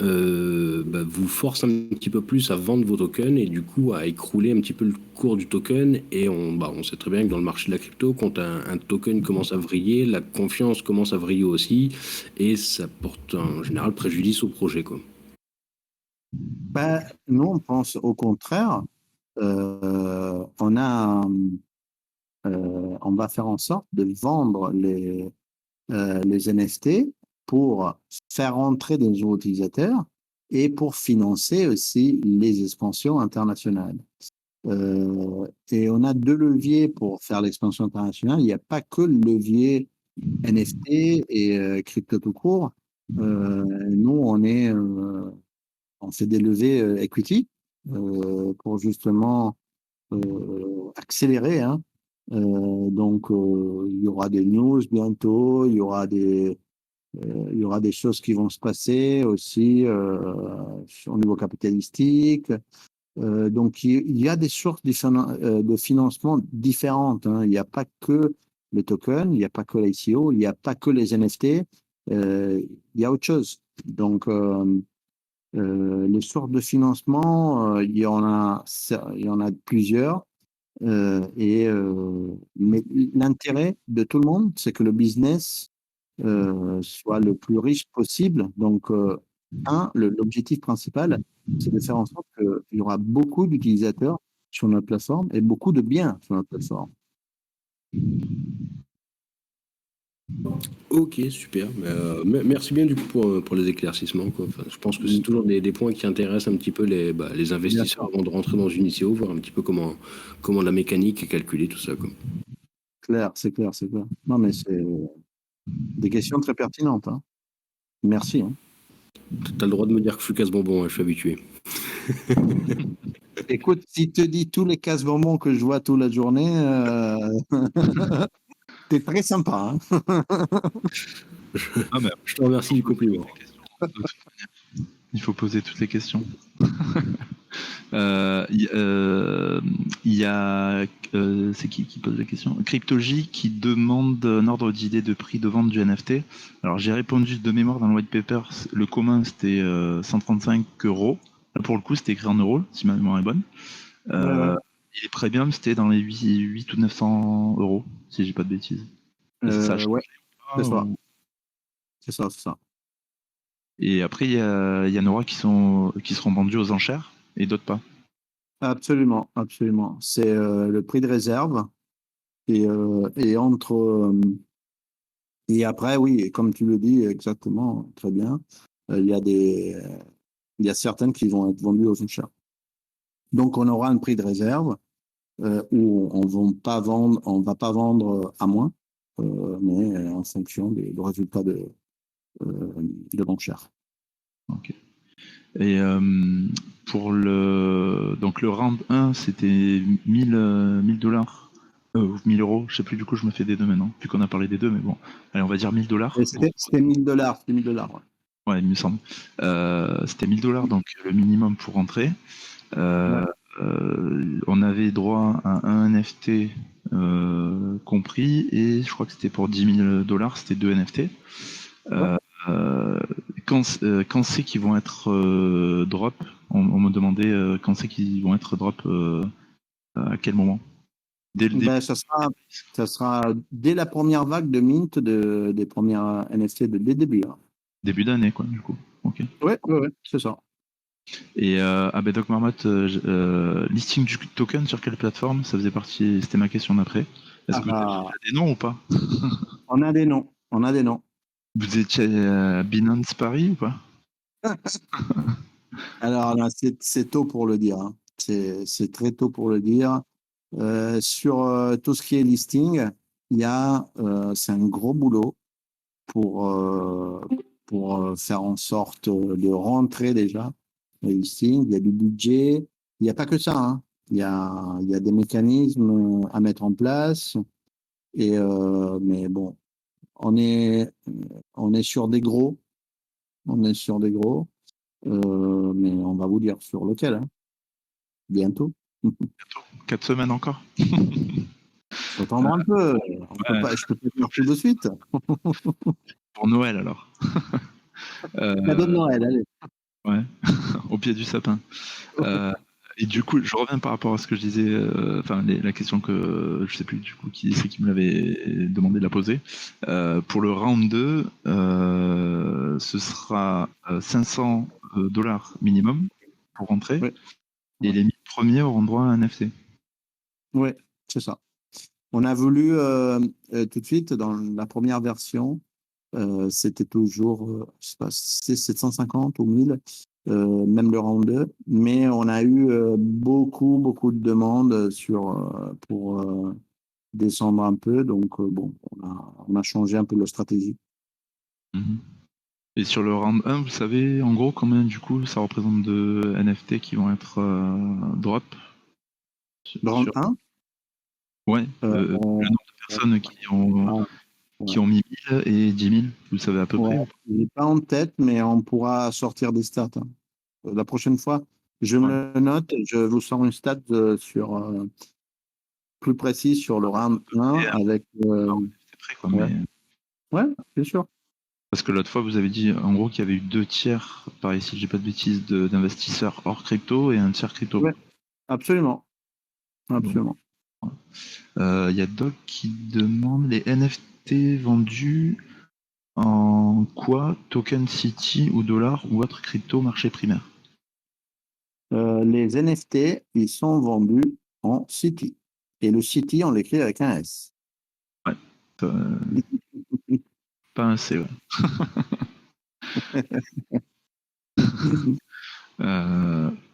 vous force un petit peu plus à vendre vos tokens et du coup à écrouler un petit peu le cours du token? Et on sait très bien que dans le marché de la crypto, quand un token commence à vriller, la confiance commence à vriller aussi, et ça porte en général préjudice au projet, quoi. Nous, on pense au contraire. On va faire en sorte de vendre les NFT pour faire entrer des nouveaux utilisateurs et pour financer aussi les expansions internationales. Et on a deux leviers pour faire l'expansion internationale. Il n'y a pas que le levier NFT et crypto tout court. Nous, on fait des levées equity pour justement accélérer, hein. Donc, il y aura des news bientôt, il y aura des choses qui vont se passer aussi au niveau capitalistique. Donc, il y a des sources de financement différentes, hein. Il n'y a pas que les tokens, il n'y a pas que l'ICO, il n'y a pas que les NFT, il y a autre chose. Donc, les sources de financement, il y en a plusieurs. Mais l'intérêt de tout le monde, c'est que le business soit le plus riche possible. Donc, l'objectif principal, c'est de faire en sorte qu'il y aura beaucoup d'utilisateurs sur notre plateforme et beaucoup de biens sur notre plateforme. Ok, super. Merci bien du coup pour les éclaircissements, quoi. Enfin, je pense que c'est toujours des points qui intéressent un petit peu les investisseurs avant de rentrer dans une ICO, voir un petit peu comment la mécanique est calculée, tout ça, quoi. Clair, c'est clair, c'est clair. Non, mais c'est des questions très pertinentes, hein. Merci, hein. T'as le droit de me dire que je suis casse-bonbon, hein, je suis habitué. Écoute, si tu te dis tous les casse-bonbons que je vois toute la journée, t'es très sympa, hein. Je te remercie du compliment. Il faut poser toutes les questions. Il y a c'est qui pose la question? Cryptogy qui demande un ordre d'idée de prix de vente du NFT. Alors j'ai répondu de mémoire dans le white paper, le commun c'était 135 euros. Là pour le coup c'était écrit en euros, si ma mémoire est bonne. Ouais. Et les premium c'était dans les 8 ou 900 euros, si j'ai pas de bêtises. Ça a changé, Ouais, c'est ça. ou... C'est ça, c'est ça. Et après il y en aura qui seront vendus aux enchères et d'autres pas. Absolument, absolument. C'est le prix de réserve et et après, oui, comme tu le dis exactement, très bien, il y a il y a certaines qui vont être vendues aux enchères. Donc, on aura un prix de réserve où on va pas vendre à moins, mais en fonction du résultat de l'enchère. Ok. Et pour donc le round 1, c'était 1000 dollars, 1000 euros, je sais plus, du coup je me fais des deux maintenant, vu qu'on a parlé des deux, mais bon, allez, on va dire 1000 dollars. C'était 1000 $, c'était 1000 $. Ouais. Ouais, il me semble. C'était 1000 dollars, donc le minimum pour rentrer. Ouais. On avait droit à un NFT compris, et je crois que c'était pour 10 000 dollars, c'était 2 NFT. Quand c'est qu'ils vont être drop? On me demandait quand c'est qu'ils vont être drop, à quel moment? Dès le début? Ça sera dès la première vague de mint des premières NFT dès début. Hein. Début d'année, quoi, du coup. Ok. Ouais, c'est ça. Et Doc Marmotte, listing du token sur quelle plateforme? Ça faisait partie, c'était ma question d'après. Est-ce que vous avez des noms ou pas? On a des noms. On a des noms. Vous étiez à Binance Paris ou pas? Alors là, c'est tôt pour le dire. Hein. C'est très tôt pour le dire. Sur tout ce qui est listing, c'est un gros boulot pour faire en sorte de rentrer déjà le listing. Il y a du budget. Il n'y a pas que ça. Hein. Il y a des mécanismes à mettre en place. Mais bon, on est sur des gros. On est sur des gros. Mais on va vous dire sur lequel, hein. Bientôt. 4 semaines encore. Faut attendre un peu. Je peux pas dire tout de suite. Pour Noël alors. Cadeau de Noël, allez. Ouais, au pied du sapin. Et du coup, je reviens par rapport à ce que je disais, la question que je sais plus du coup qui c'est qui me l'avait demandé de la poser. Pour le round 2, ce sera $500 minimum pour rentrer, Ouais. et les 1000 premiers auront droit à un NFT. Oui, c'est ça. On a voulu tout de suite, dans la première version, c'était toujours, je sais pas, c'est 750 ou 1000, même le round 2, mais on a eu beaucoup de demandes pour descendre un peu, donc bon, on a changé un peu de stratégie. Mhm. Et sur le round 1, vous savez en gros combien du coup ça représente de NFT qui vont être drop Le round 1, Ouais, le nombre de personnes qui ont mis 1000 et 10 000, vous savez à peu près? je n'ai pas en tête, mais on pourra sortir des stats, hein. La prochaine fois, je me le note, je vous sors une stat plus précise sur le round 1 avec. C'est prêt, quoi, Ouais. Ouais, bien sûr. Parce que l'autre fois, vous avez dit en gros qu'il y avait eu 2 tiers, pareil si j'ai pas de bêtises, d'investisseurs hors crypto et un tiers crypto. Ouais, absolument. Absolument. Il y a Doc qui demande les NFT vendus en quoi? Token City ou dollar ou autre crypto marché primaire? Les NFT, ils sont vendus en City. Et le City, on l'écrit avec un S. Ouais. Pas un C, ouais.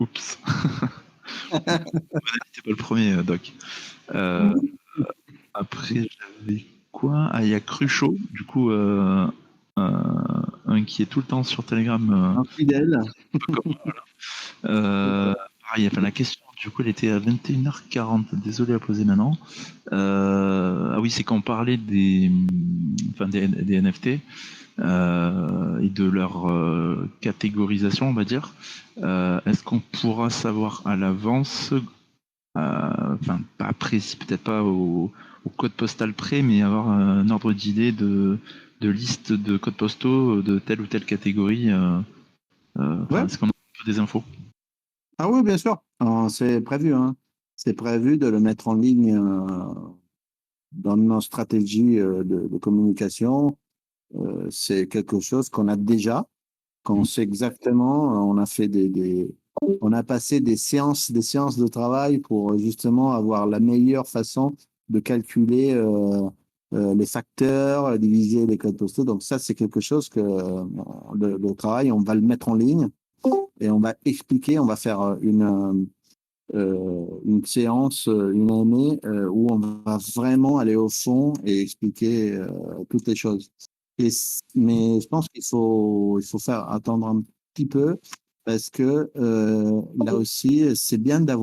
Oups. T'es pas le premier, Doc. Après, j'avais quoi? Ah, il y a Cruchot, du coup, un qui est tout le temps sur Telegram. Un fidèle. Pareil, enfin, la question, du coup, elle était à 21h40. Désolé à poser maintenant. Ah oui, c'est quand on parlait des NFT et de leur catégorisation, on va dire. Est-ce qu'on pourra savoir à l'avance, pas précis, peut-être pas au code postal près, mais avoir un ordre d'idée de liste de codes postaux de telle ou telle catégorie. Ouais. Est-ce qu'on a un peu des infos? Ah oui, bien sûr. C'est prévu, hein. C'est prévu de le mettre en ligne dans nos stratégies de communication. C'est quelque chose qu'on a déjà, qu'on sait exactement. On a fait on a passé des séances de travail pour justement avoir la meilleure façon de calculer les facteurs, diviser les codes postaux. Donc ça, c'est quelque chose que le travail, on va le mettre en ligne et on va expliquer, on va faire une séance, une année où on va vraiment aller au fond et expliquer toutes les choses. Mais je pense il faut faire attendre un petit peu parce que là aussi, c'est bien de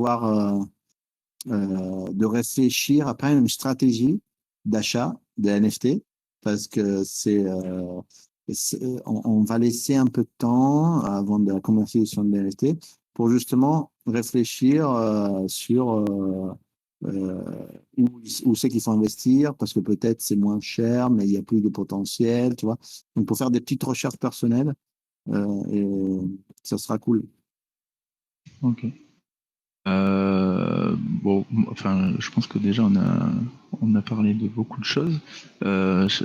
réfléchir après une stratégie d'achat de NFT parce que on va laisser un peu de temps avant de la commercialisation de NFT pour justement réfléchir sur où c'est qu'il faut investir parce que peut-être c'est moins cher mais il y a plus de potentiel, tu vois. Donc pour faire des petites recherches personnelles et ça sera cool. Ok. Bon, enfin, je pense que déjà on a parlé de beaucoup de choses.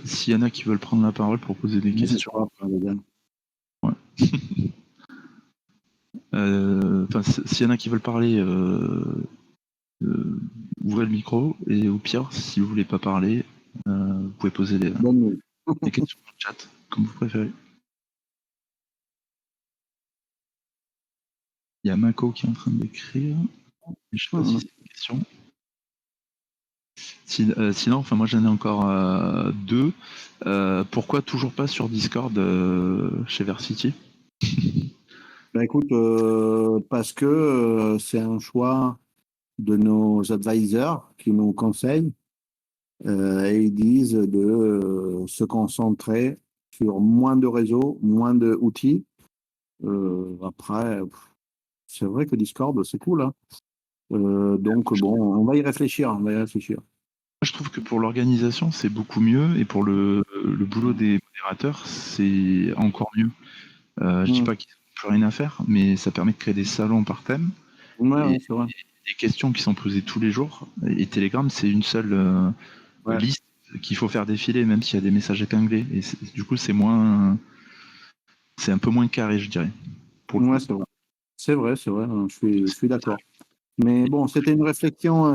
S'il y en a qui veulent prendre la parole pour poser des questions. Ouais. S'il y en a qui veulent parler, ouvrez le micro et au pire, si vous voulez pas parler, vous pouvez poser des questions dans le chat, comme vous préférez. Il y a Mako qui est en train d'écrire. Je sais pas si c'est une question. Sinon, enfin moi j'en ai encore 2. Pourquoi toujours pas sur Discord chez Versity? Bah écoute, parce que c'est un choix de nos advisors qui nous conseillent et ils disent de se concentrer sur moins de réseaux, moins d'outils. Après, c'est vrai que Discord, c'est cool. Hein. Donc, bon, on va y réfléchir. On va y réfléchir. Je trouve que pour l'organisation, c'est beaucoup mieux, et pour le boulot des modérateurs, c'est encore mieux. Je dis pas qu'ils n'ont plus rien à faire, mais ça permet de créer des salons par thème, Ouais, et c'est vrai. des questions qui sont posées tous les jours. Et Telegram, c'est une seule liste qu'il faut faire défiler, même s'il y a des messages épinglés. Et du coup, c'est un peu moins carré, je dirais. Ouais, c'est vrai. C'est vrai, c'est vrai. Je suis d'accord. Mais bon, c'était une réflexion.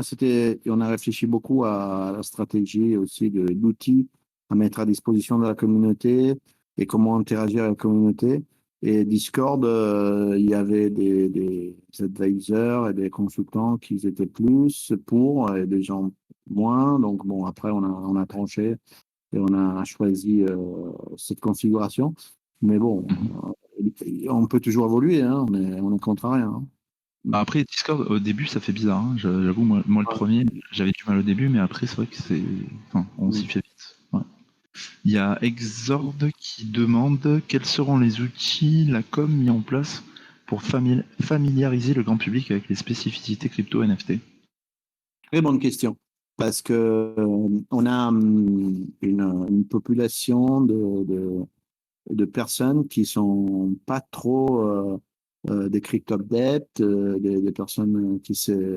On a réfléchi beaucoup à la stratégie aussi d'outils à mettre à disposition de la communauté et comment interagir avec la communauté. Et Discord, il y avait des advisors et des consultants qui étaient plus pour et des gens moins. Donc bon, après, on a tranché et on a choisi cette configuration. Mais bon, on peut toujours évoluer, hein, on ne compte rien. Hein. Après, Discord, au début, ça fait bizarre. Hein. J'avoue, moi, le premier, j'avais du mal au début, mais après, c'est vrai que on s'y fait vite. Ouais. Il y a Exord qui demande quels seront les outils, la com mis en place pour familiariser le grand public avec les spécificités crypto NFT. Très bonne question. Parce que on a une population de personnes qui sont pas trop des crypto adeptes, des personnes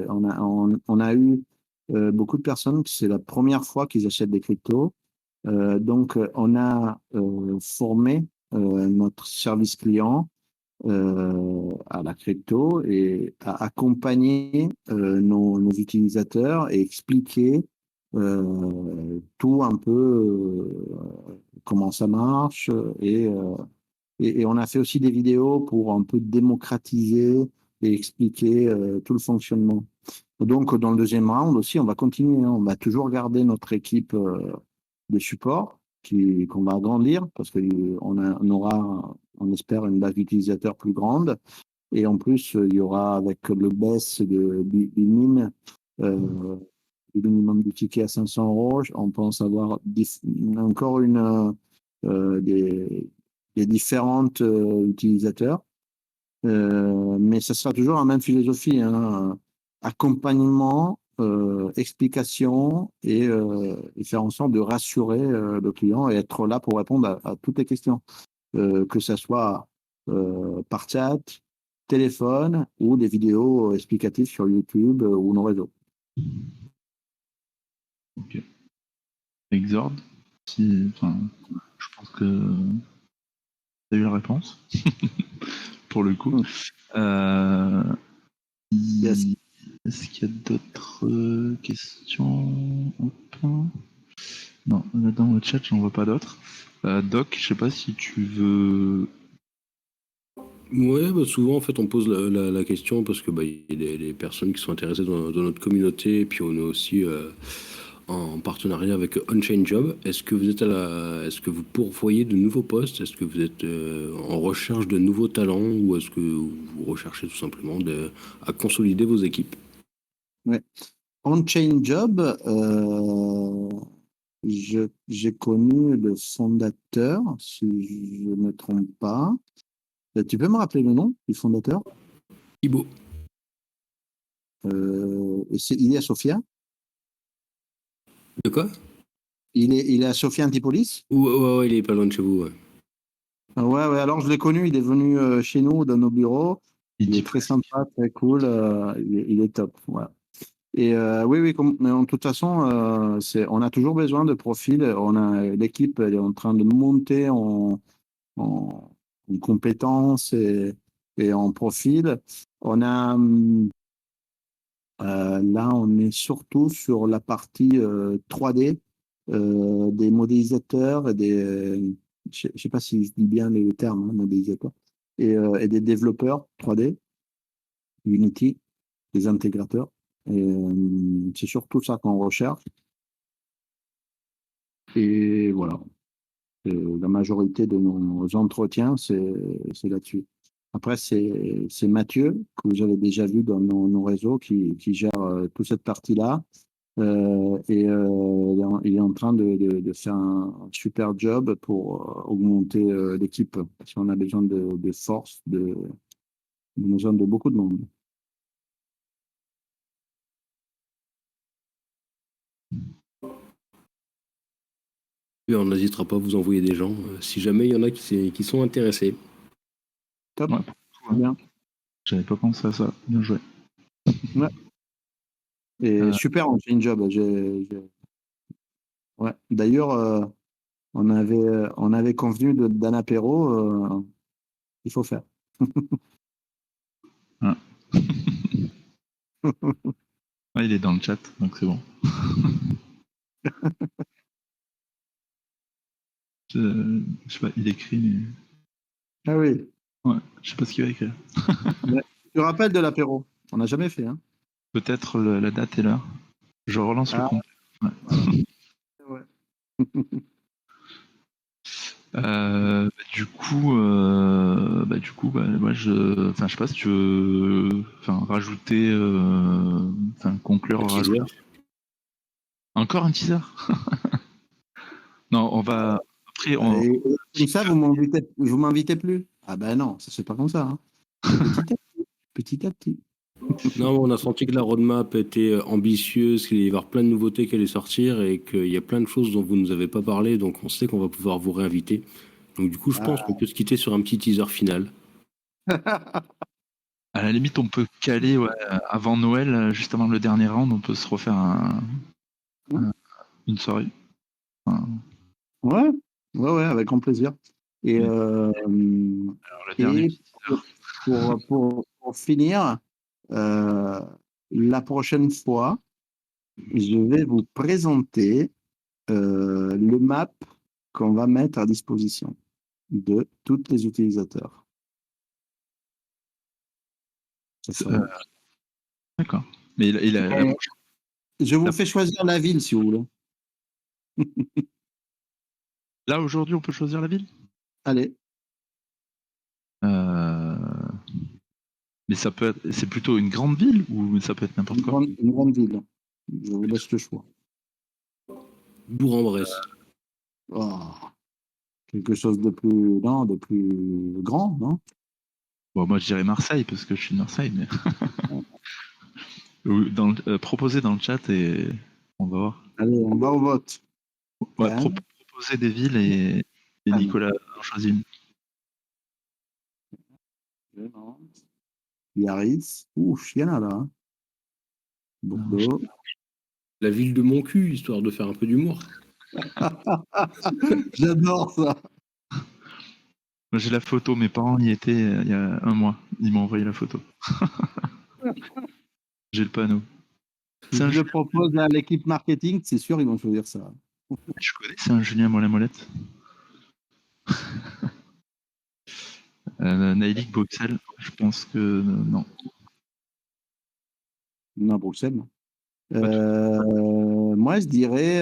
on a eu beaucoup de personnes qui c'est la première fois qu'ils achètent des cryptos. Donc on a formé notre service client à la crypto et à accompagner nos utilisateurs et expliquer tout un peu comment ça marche et on a fait aussi des vidéos pour un peu démocratiser et expliquer tout le fonctionnement. Donc dans le deuxième round aussi, on va continuer, hein, on va toujours garder notre équipe de support qu'on va agrandir parce on aura, on espère, une base d'utilisateurs plus grande. Et en plus, il y aura avec le baisse du mine, du minimum du ticket à 500 euros, on pense avoir encore des différentes utilisateurs. Mais ça sera toujours la même philosophie, hein, accompagnement, explication et faire en sorte de rassurer le client et être là pour répondre à toutes les questions, que ce soit par chat, téléphone ou des vidéos explicatives sur YouTube ou nos réseaux. Ok. Exord, je pense que tu as eu la réponse, pour le coup. Yes. Est-ce qu'il y a d'autres questions? Hop. Non, dans le chat, j'en vois pas d'autres. Doc, je sais pas si tu veux. Ouais, bah souvent en fait on pose la question parce que bah, il y a des personnes qui sont intéressées dans notre communauté et puis on est aussi en partenariat avec Unchained Job. Est-ce que vous êtes est-ce que vous pourvoyez de nouveaux postes? Est-ce que vous êtes en recherche de nouveaux talents ou est-ce que vous recherchez tout simplement à consolider vos équipes? Ouais. On-chain job, j'ai connu le fondateur, si je ne me trompe pas. Tu peux me rappeler le nom du fondateur? Thibaut. Il est à Sofia? De quoi? Il est à Sofia Antipolis? Ouais, il est pas loin de chez vous. Ouais. Ouais, alors je l'ai connu, il est venu chez nous, dans nos bureaux. Il est très presque. sympa, très cool, il est top. Ouais. Et oui, mais de toute façon, on a toujours besoin de profils. L'équipe, elle est en train de monter en compétences et en profil. Là, on est surtout sur la partie 3D des modélisateurs je ne sais pas si je dis bien les termes, hein, modélisateurs, et des développeurs 3D, Unity, des intégrateurs. Et c'est surtout ça qu'on recherche. Et voilà. La majorité de nos entretiens, c'est là-dessus. Après, c'est Mathieu, que vous avez déjà vu dans nos réseaux, qui gère toute cette partie-là. Il est en train de faire un super job pour augmenter l'équipe. Parce qu'on a besoin de force, on a besoin de beaucoup de monde. Et on n'hésitera pas à vous envoyer des gens si jamais il y en a qui sont intéressés. Top. Ouais, Bien. j'avais pas pensé à ça. Bien joué. Ouais. Et super, on fait une job. Ouais. D'ailleurs, on avait convenu d'un apéro. Il faut faire. Ouais. Ouais, il est dans le chat, donc c'est bon. Je sais pas, il écrit, mais. Ah oui. Ouais, je sais pas ce qu'il va écrire. Ouais. Tu te rappelles de l'apéro? On n'a jamais fait, hein? Peut-être la date et l'heure. Je relance le Ah, compte. Ouais. voilà. Ouais. Moi, je sais pas si tu veux, rajouter, conclure, Un teaser. Encore un teaser. Non, on va après. Et comme ça, vous m'invitez plus? Ah ben non, ça c'est pas comme ça, hein. Petit à petit, petit à petit. Non, on a senti que la roadmap était ambitieuse, qu'il allait y avoir plein de nouveautés qui allaient sortir et qu'il y a plein de choses dont vous ne nous avez pas parlé, donc on sait qu'on va pouvoir vous réinviter. Donc du coup, je pense qu'on peut se quitter sur un petit teaser final. À la limite, on peut caler avant Noël, juste avant le dernier round, on peut se refaire une soirée. Enfin, Ouais, ouais, avec grand plaisir. Et, et- euh, alors, le dernier et petit teaser. pour finir, la prochaine fois, je vais vous présenter le map qu'on va mettre à disposition de tous les utilisateurs. Ça sera- D'accord. Mais la Et prochaine. je vous fais choisir la ville si vous voulez. Là, aujourd'hui, on peut choisir la ville. Allez, Euh, Mais c'est plutôt une grande ville ou ça peut être n'importe quoi. une grande ville. Je vous laisse le choix. Bourg-en-Bresse. Oh, quelque chose de plus, non, de plus grand, non? Bon, moi, je dirais Marseille parce que je suis de Marseille, mais ou proposer dans le chat et on va voir. Allez, on va au vote. Ouais, Cannes, proposer des villes et Cannes, Nicolas en choisit une. Nantes, Biarritz. Ouf, il y en a là, hein. Bordeaux. La ville de mon cul, histoire de faire un peu d'humour. J'adore ça. Moi, j'ai la photo, mes parents y étaient il y a un mois. Ils m'ont envoyé la photo. J'ai le panneau. Je le propose à l'équipe marketing, c'est sûr, ils vont choisir ça. Je connais, c'est un Julien Mollet-Molette. Naïlik Bruxelles, je pense que non. Non, Bruxelles. Non. Pas tout. Moi, je dirais,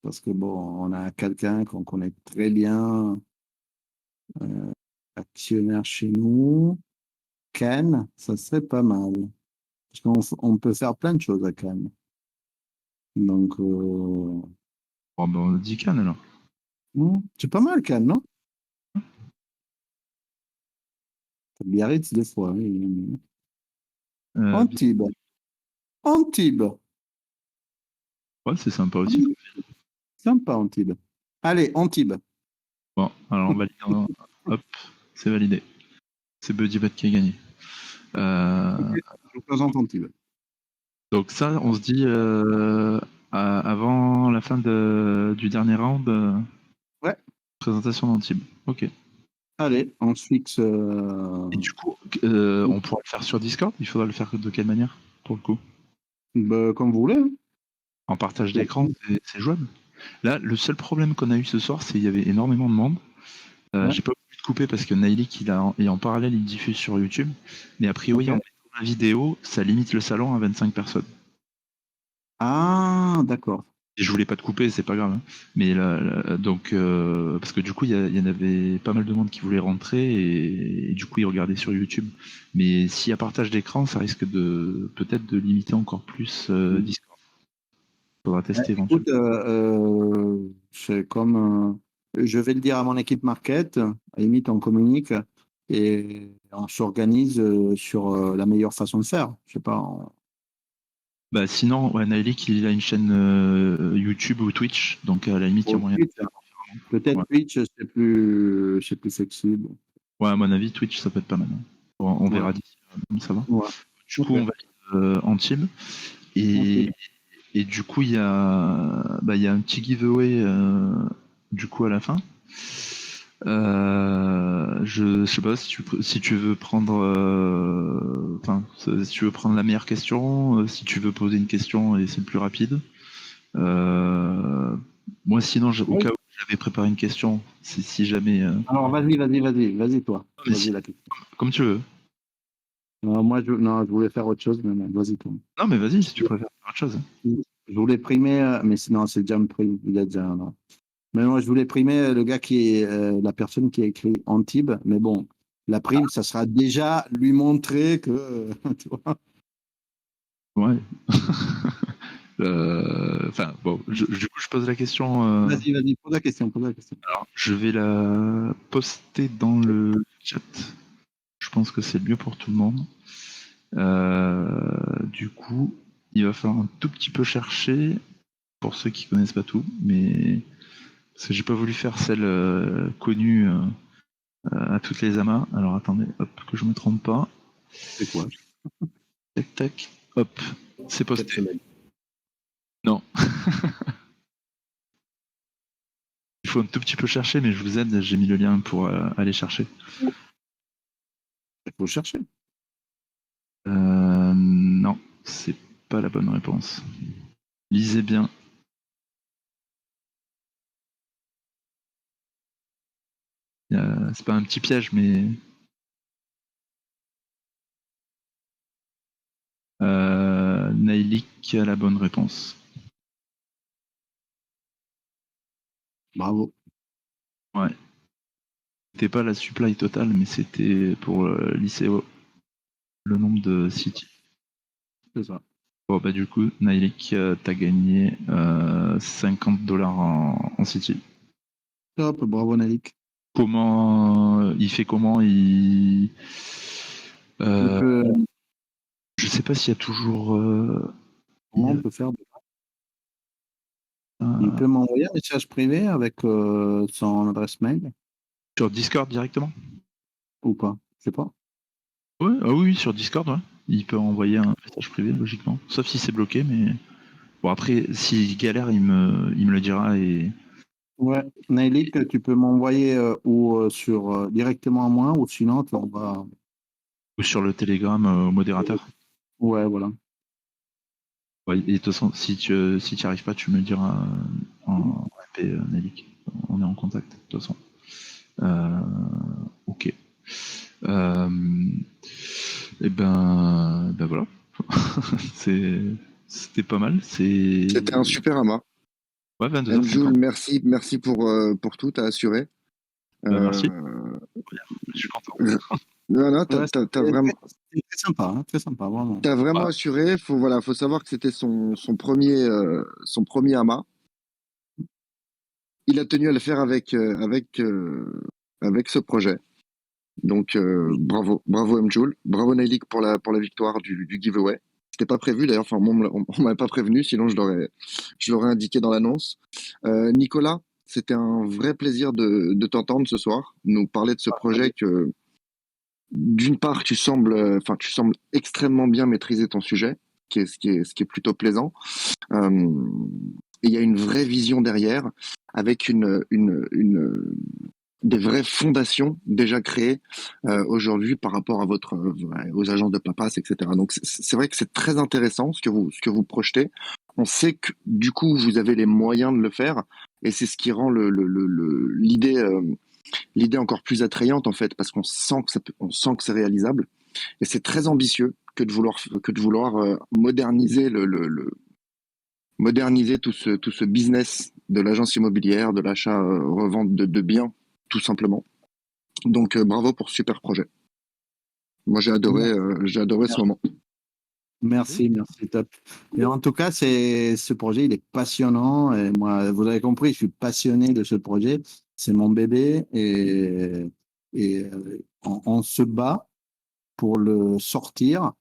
parce que bon, on a quelqu'un qu'on connaît très bien, actionnaire chez nous. Cannes, ça serait pas mal. Parce qu'on peut faire plein de choses à Cannes. Donc, Bon, ben, on dit Cannes alors. c'est pas mal Cannes, non? Biarritz, des fois. Oui. Euh, Antibes. Antibes. ouais, c'est sympa aussi. Sympa, Antibes. Allez, Antibes. Bon, alors on valide. Hop, c'est validé. C'est Buddy Bad qui a gagné. Ok, je vous présente Antibes. Donc ça, on se dit avant la fin du dernier round, Ouais. présentation d'Antibes. Ok. Allez, on se fixe. Et du coup, on pourra le faire sur Discord. Il faudra le faire de quelle manière, pour le coup? Bah, comme vous voulez, hein. En partage d'écran, c'est jouable. Là, le seul problème qu'on a eu ce soir, c'est qu'il y avait énormément de monde. Ouais. J'ai pas voulu te couper parce que Naïlik, et en parallèle, il diffuse sur YouTube. Mais a priori, Ok. en mettant la vidéo, ça limite le salon à 25 personnes. Ah, d'accord. je voulais pas te couper, c'est pas grave. Hein. Mais donc, parce que du coup, il y en avait pas mal de monde qui voulait rentrer et du coup, ils regardaient sur YouTube. Mais s'il y a partage d'écran, ça risque peut-être de limiter encore plus Discord. Faudra tester éventuellement. Écoute, c'est comme, je vais le dire à mon équipe market, à la limite on communique et on s'organise sur la meilleure façon de faire. Je sais pas. Bah sinon, ouais, Naelik, il a une chaîne YouTube ou Twitch, donc à la limite, il y a moyen. Peut-être Ouais. Twitch, c'est plus flexible. Ouais, à mon avis, Twitch, ça peut être pas mal. Hein. On verra d'ici, ça va. Ouais. Du coup, on valide en team. Et du coup, il y a un petit giveaway du coup à la fin. Je sais pas si tu veux prendre, si tu veux prendre la meilleure question, si tu veux poser une question et c'est le plus rapide. Moi, sinon, au cas où j'avais préparé une question, si jamais. Alors vas-y toi. Vas-y la question. Comme tu veux. Moi, je voulais faire autre chose, mais non, vas-y toi. Non, mais vas-y si tu préfères faire autre chose. Je voulais primer, mais sinon c'est déjà pris. Il a déjà. Non. Mais moi, je voulais primer le gars qui est la personne qui a écrit Antibes, mais bon, la prime, ça sera déjà lui montrer que. Tu vois. Ouais. Enfin, bon, du coup, je pose la question. Vas-y, pose la question. Alors, je vais la poster dans le chat. Je pense que c'est le mieux pour tout le monde. Du coup, il va falloir un tout petit peu chercher pour ceux qui connaissent pas tout, mais parce que j'ai pas voulu faire celle connue à toutes les amas. Alors attendez, hop, que je me trompe pas. C'est quoi? Tac, tac, hop, c'est posté. Non. Il faut un tout petit peu chercher, mais je vous aide, j'ai mis le lien pour aller chercher. Il faut chercher. Non, c'est pas la bonne réponse. Lisez bien. C'est pas un petit piège, mais... Naïlik a la bonne réponse. Bravo. Ouais. C'était pas la supply totale, mais c'était pour l'ICO. Le nombre de City. C'est ça. Bon, bah du coup, Naïlik, t'as gagné 50$ en City. Top, bravo Nalik. Comment il fait comment Je sais pas s'il y a toujours. Comment on peut faire? Il peut m'envoyer un message privé avec son adresse mail sur Discord directement? ou pas? Je sais pas. Ouais, ah oui, sur Discord, ouais. Il peut envoyer un message privé, logiquement. Sauf si c'est bloqué, mais. Bon, après, s'il galère, il me le dira et. Ouais, Nailik, tu peux m'envoyer ou directement à moi ou sinon tu envoies. Ou sur le Telegram au modérateur. Ouais, voilà. Ouais, et de toute façon, si tu arrives pas, tu me le diras en RP, Nalik. On est en contact, de toute façon. Ok. Et ben voilà. C'était pas mal. C'était un super amas. Ouais, 22h50. Merci pour tout, t'as assuré. Merci. Je suis content. Non, t'as vraiment. C'est très sympa, vraiment. T'as vraiment assuré. Faut savoir que c'était son premier amas. Il a tenu à le faire avec ce projet. Donc bravo Mjoul, bravo Nailik pour la victoire du giveaway. C'était pas prévu d'ailleurs, enfin on m'avait pas prévenu, sinon je l'aurais indiqué dans l'annonce. Nicolas, c'était un vrai plaisir de t'entendre ce soir, nous parler de ce projet que d'une part tu sembles extrêmement bien maîtriser ton sujet, ce qui est plutôt plaisant. Et il y a une vraie vision derrière, avec des vraies fondations déjà créées aujourd'hui par rapport à aux agences de papas, etc. Donc c'est vrai que c'est très intéressant ce que vous projetez. On sait que du coup vous avez les moyens de le faire et c'est ce qui rend l'idée encore plus attrayante en fait parce qu'on sent que c'est réalisable et c'est très ambitieux que de vouloir moderniser moderniser tout ce business de l'agence immobilière, de l'achat-revente de biens, tout simplement. Donc bravo pour ce super projet. Moi j'ai adoré ce moment. Merci, top. Et en tout cas, ce projet, il est passionnant. Et moi, vous avez compris, je suis passionné de ce projet. C'est mon bébé et on se bat pour le sortir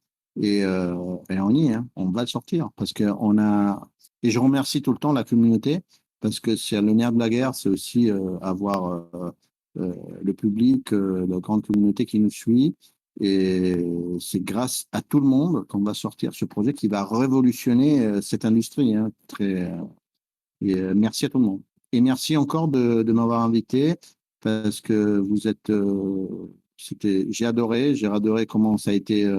et on y est, hein. On va le sortir parce qu'on a. Et je remercie tout le temps la communauté parce que c'est le nerf de la guerre, c'est aussi avoir le public, la grande communauté qui nous suit. Et c'est grâce à tout le monde qu'on va sortir ce projet qui va révolutionner cette industrie, hein, merci à tout le monde. Et merci encore de m'avoir invité parce que vous êtes. J'ai adoré comment ça a été.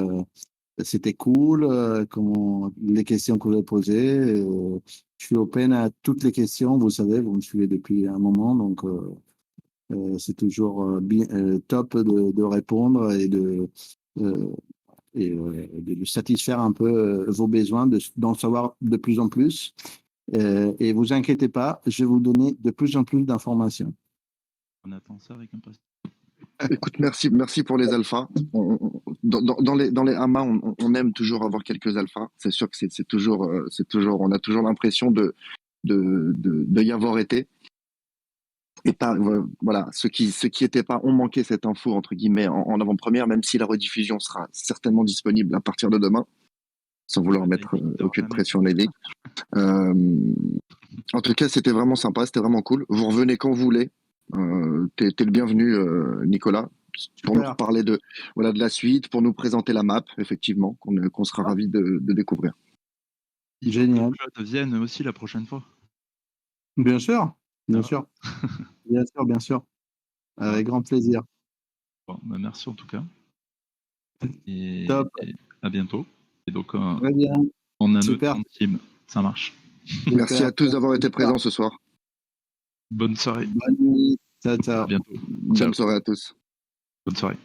C'était cool, comment les questions que vous avez posées. Je suis open à toutes les questions. Vous savez, vous me suivez depuis un moment, donc c'est toujours top de répondre et de satisfaire un peu vos besoins, d'en savoir de plus en plus. Et vous inquiétez pas, je vais vous donner de plus en plus d'informations. On attend ça avec impatience. Écoute, merci pour les alphas. Dans les amas, on aime toujours avoir quelques alphas. C'est sûr que c'est toujours, on a toujours l'impression de y avoir été. Et pas, voilà, ceux qui étaient pas ont manqué cette info entre guillemets en avant-première, même si la rediffusion sera certainement disponible à partir de demain, sans vouloir mettre aucune pression à Nelly. En tout cas, c'était vraiment sympa, c'était vraiment cool. Vous revenez quand vous voulez. T'es le bienvenu, Nicolas, pour nous parler de la suite, pour nous présenter la map, effectivement, qu'on sera ravis de découvrir. Génial. Que vienne aussi la prochaine fois. Bien sûr. Bien sûr. Avec grand plaisir. Bon, bah merci en tout cas. Et, top. Et à bientôt. Et donc, très bien. on a notre team. Ça marche. Merci à tous d'avoir été présents ce soir. Bonne soirée. Bonne nuit. Ciao. À bientôt. Bonne soirée à tous. Bonne soirée.